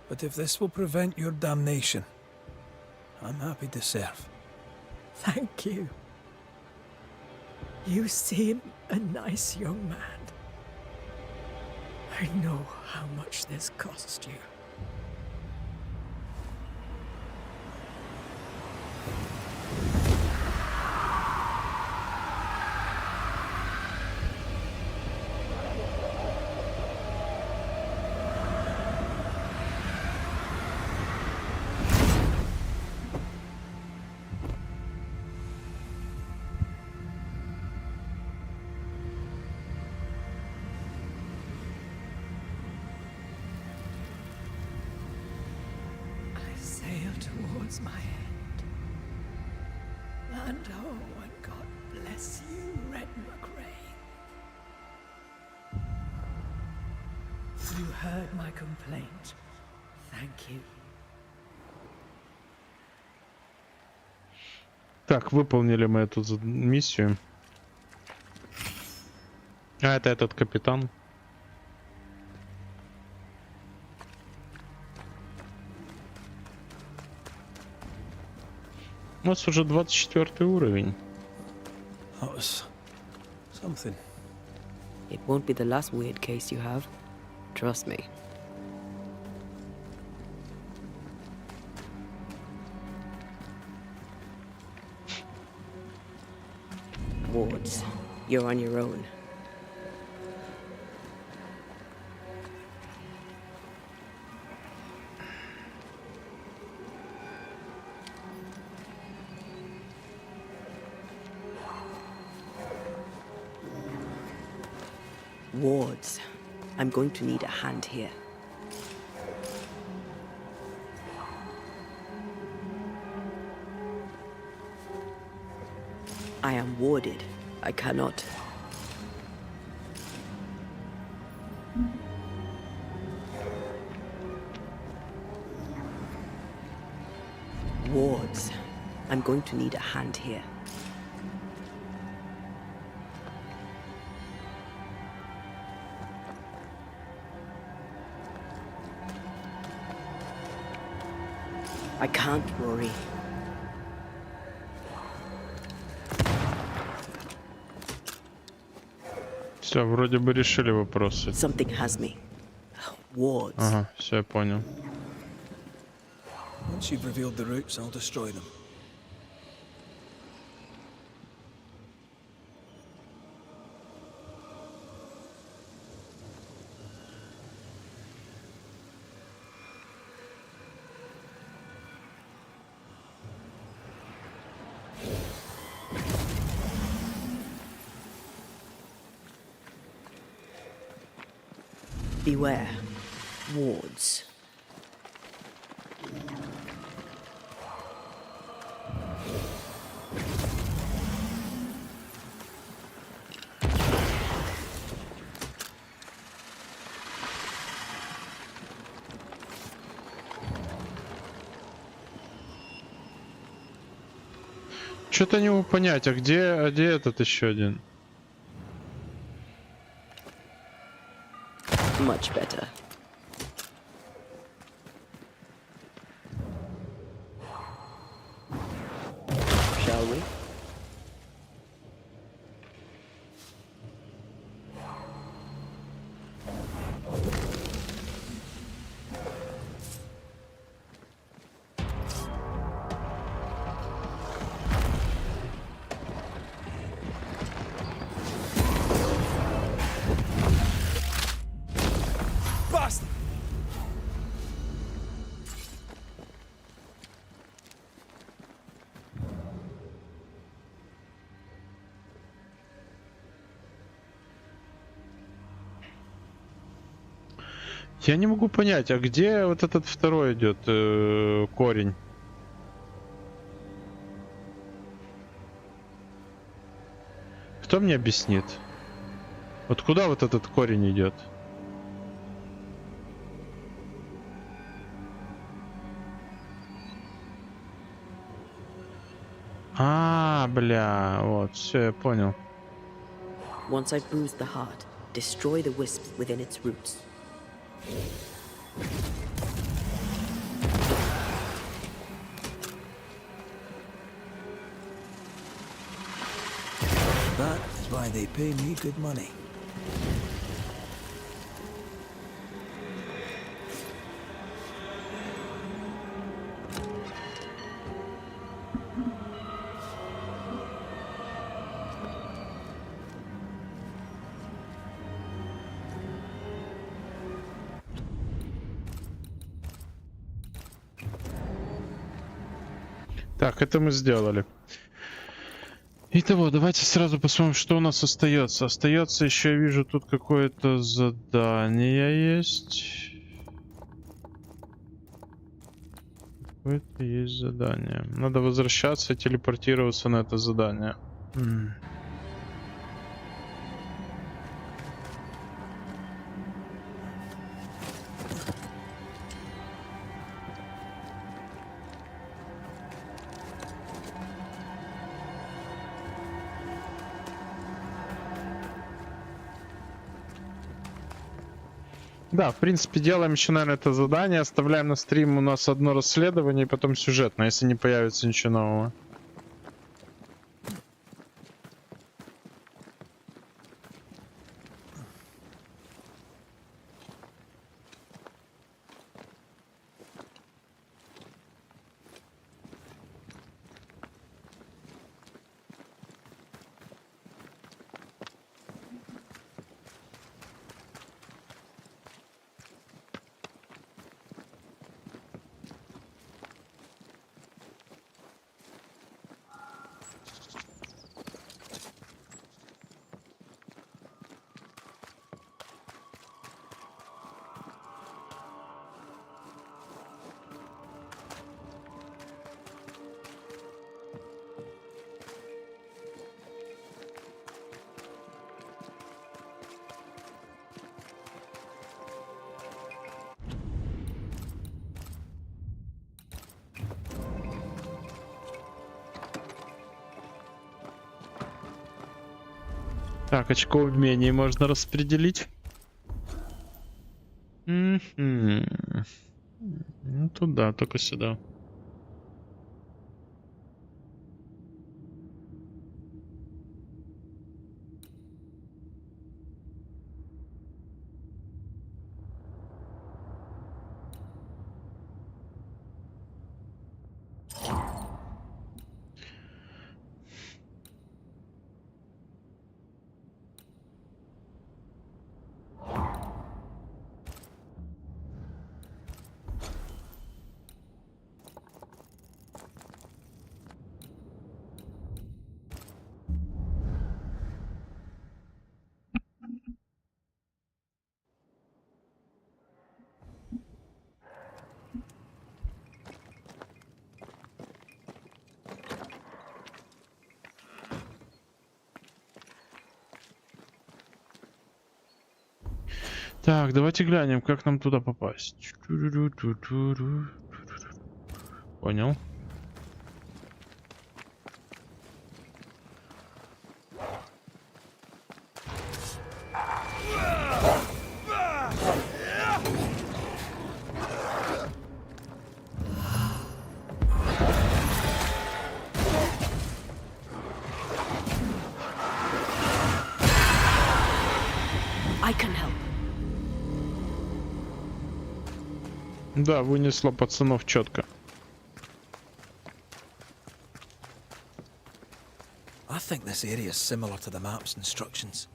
But if this will prevent your damnation, I'm happy to serve. Thank you. You seem a nice young man. I know how much this cost you. meets my end. And oh, and God bless you, Red McRae. You heard my complaint. Thank you. Так, выполнили мы эту миссию. А, это этот капитан. У нас уже 24 уровень. That was something. It won't be the last weird case you have. Trust me. Wards, you're on your own. Wards, I'm going to need a hand here. I am warded. I cannot. Wards, I'm going to need a hand here. I can't worry. Все, вроде бы решили вопросы. Something has me. Wards. Ага, все, я понял. Once you've revealed the roots, I'll destroy them. Beware. Wards. Что-то не могу понять, а где этот еще один? Much better. Shall we? Я не могу понять, а где вот этот второй идет корень? Кто мне объяснит? Вот куда вот этот корень идет? А, бля, вот, все, я понял. Once I've bruised the heart, destroy the wisps within its roots. That is why they pay me good money. Так, это мы сделали. Итого, давайте сразу посмотрим, что у нас остается. Остается еще, я вижу, тут какое-то задание есть. Какое-то есть задание. Надо возвращаться и телепортироваться на это задание. Да, в принципе, делаем еще, наверное, это задание. Оставляем на стрим у нас одно расследование и потом сюжетное, если не появится ничего нового. Так, очко умений можно распределить. Ну туда, только сюда. Так, давайте глянем, как нам туда попасть. Понял. I can help. Да, вынесло пацанов четко. I think this area is similar to the map's instructions.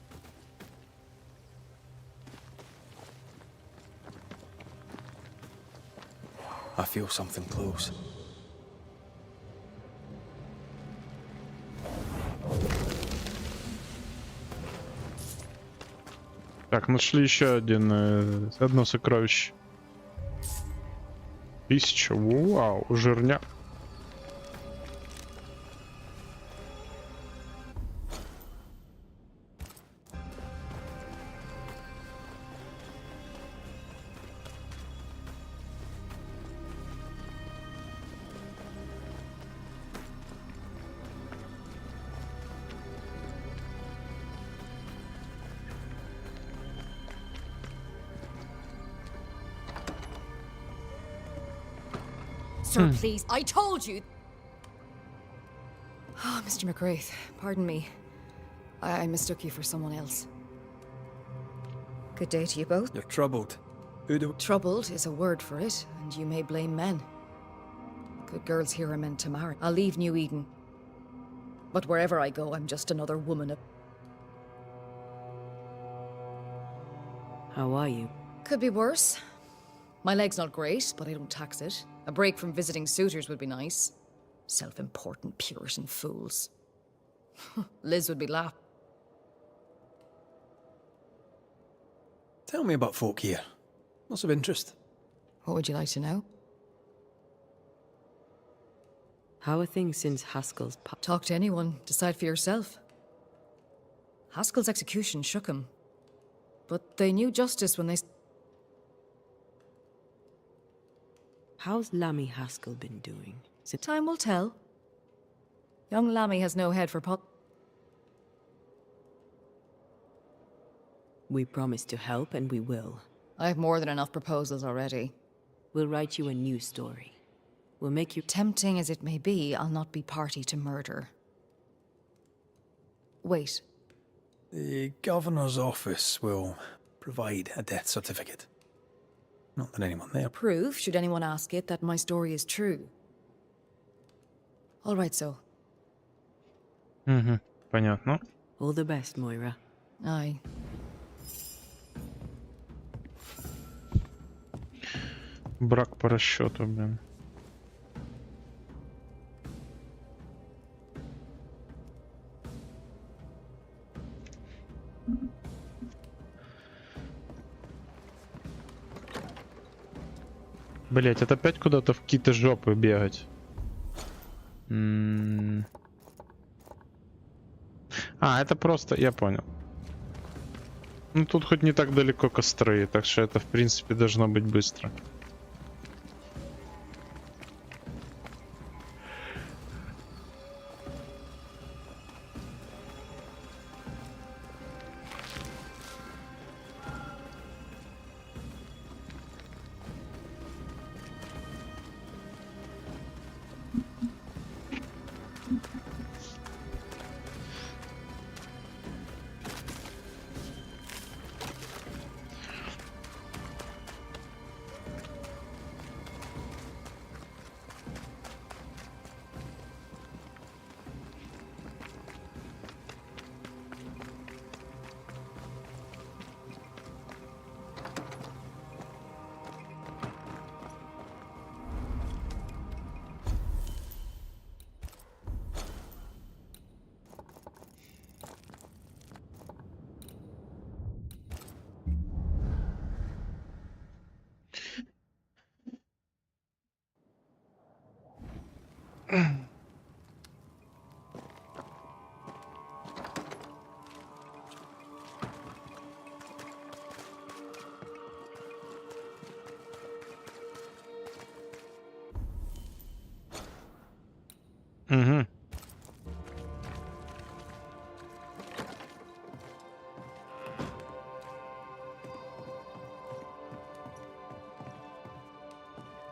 I feel something close. Так, нашли еще одно сокровище. 1000, вау, жирняк. Sir, please, I told you. Oh, Mr. McGrath, pardon me. I mistook you for someone else. Good day to you both. You're troubled. Who do... Troubled is a word for it, and you may blame men. Good girls here are meant to marry. I'll leave New Eden. But wherever I go, I'm just another woman. How are you? Could be worse. My leg's not great, but I don't tax it. A break from visiting suitors would be nice. Self-important Puritan fools. Liz would be laughing. Tell me about folk here. Lots of interest. What would you like to know? How are things since Haskell's Talk to anyone, decide for yourself. Haskell's execution shook him. But they knew justice when they... How's Lammy Haskell been doing? Time will tell. Young Lammy has no head for We promised to help, and we will. I have more than enough proposals already. We'll write you a new story. We'll make you... Tempting as it may be, I'll not be party to murder. Wait. The governor's office will provide a death certificate. Not that anyone there... Proof, should anyone ask it, that my story is true. All right, so. Понятно. All the best, Moira. Aye. Брак по расчету, блин. Блять, это опять куда-то в какие-то жопы бегать. А, это просто, я понял. Ну тут хоть не так далеко костры, так что это в принципе должно быть быстро. Угу.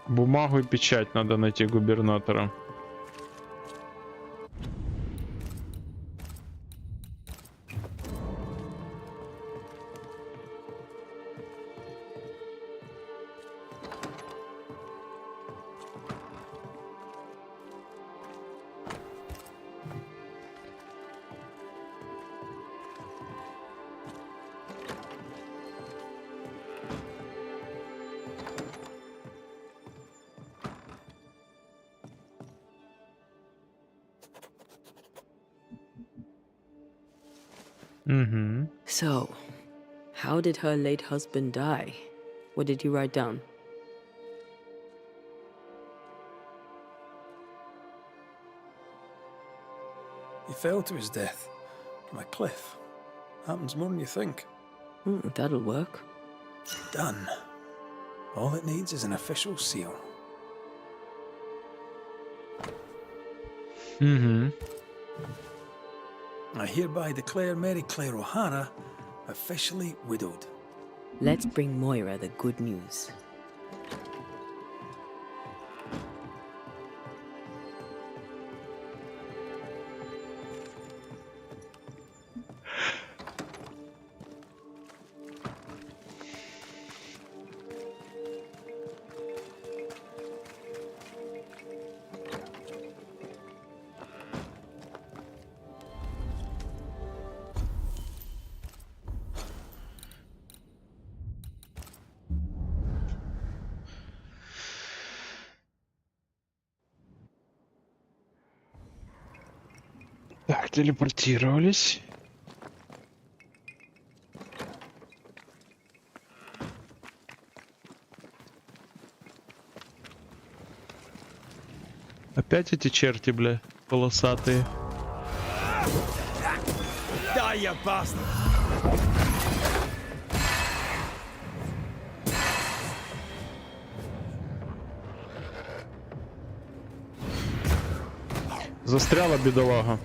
Бумагу и печать надо найти губернатора. Mm-hmm. So, how did her late husband die? What did you write down? He fell to his death from a cliff. Happens more than you think. That'll work. Done. All it needs is an official seal. Mm-hmm. I hereby declare Mary Claire O'Hara officially widowed. Let's bring Moira the good news. Так, телепортировались. Опять эти черти, бля, полосатые. Die, you bastard! Застряла бедолага.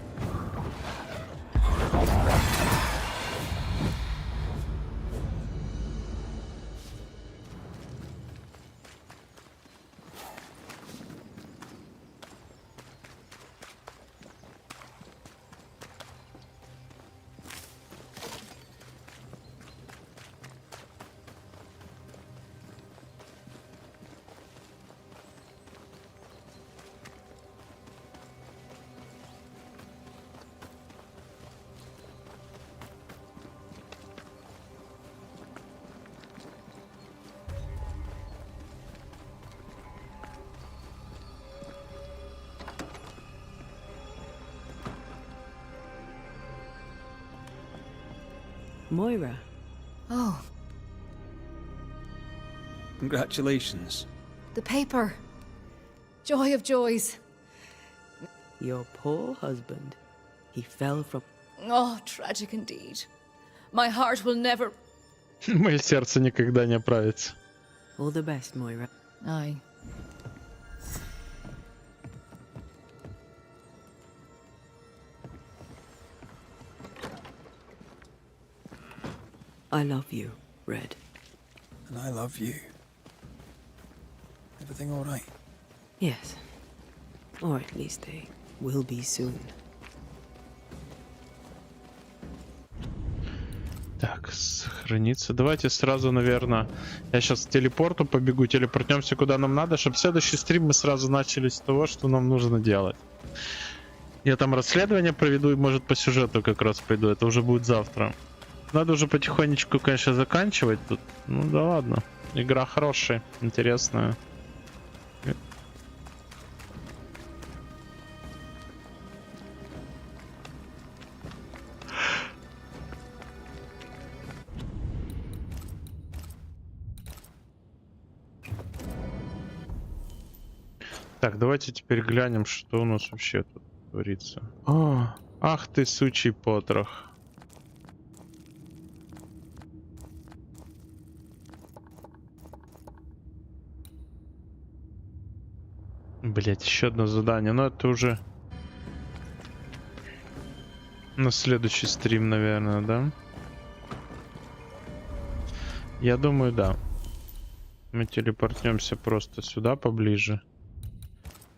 Moira. Oh, Congratulations. the paper. Joy of joys. Your poor husband. He fell from... Oh, tragic indeed. My heart will never... Мое сердце никогда не оправится. All the best, Moira. Aye. I love you, Red. And I love you. Everything all right? Yes. Or at least they will be soon. Так, сохраниться. Давайте сразу, наверное, я сейчас к телепорту побегу, телепортнемся куда нам надо, чтобы следующий стрим мы сразу начали с того, что нам нужно делать. Я там расследование проведу и, может, по сюжету как раз пойду. Это уже будет завтра. Надо уже потихонечку, конечно, заканчивать тут. Ну да ладно. Игра хорошая, интересная. Так, давайте теперь глянем, что у нас вообще тут творится. О, ах ты, сучий потрох. Блять, еще одно задание, но это уже на следующий стрим, наверное, да? Я думаю, да. Мы телепортнемся просто сюда поближе.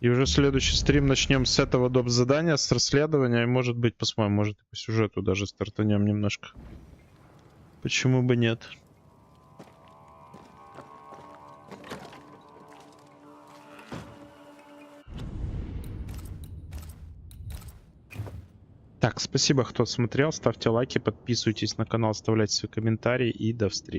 И уже следующий стрим начнем с этого доп. Задания, с расследования. И может быть, посмотрим, может и по сюжету даже стартанем немножко. Почему бы нет? Так, спасибо, кто смотрел. Ставьте лайки, подписывайтесь на канал, оставляйте свои комментарии и до встречи.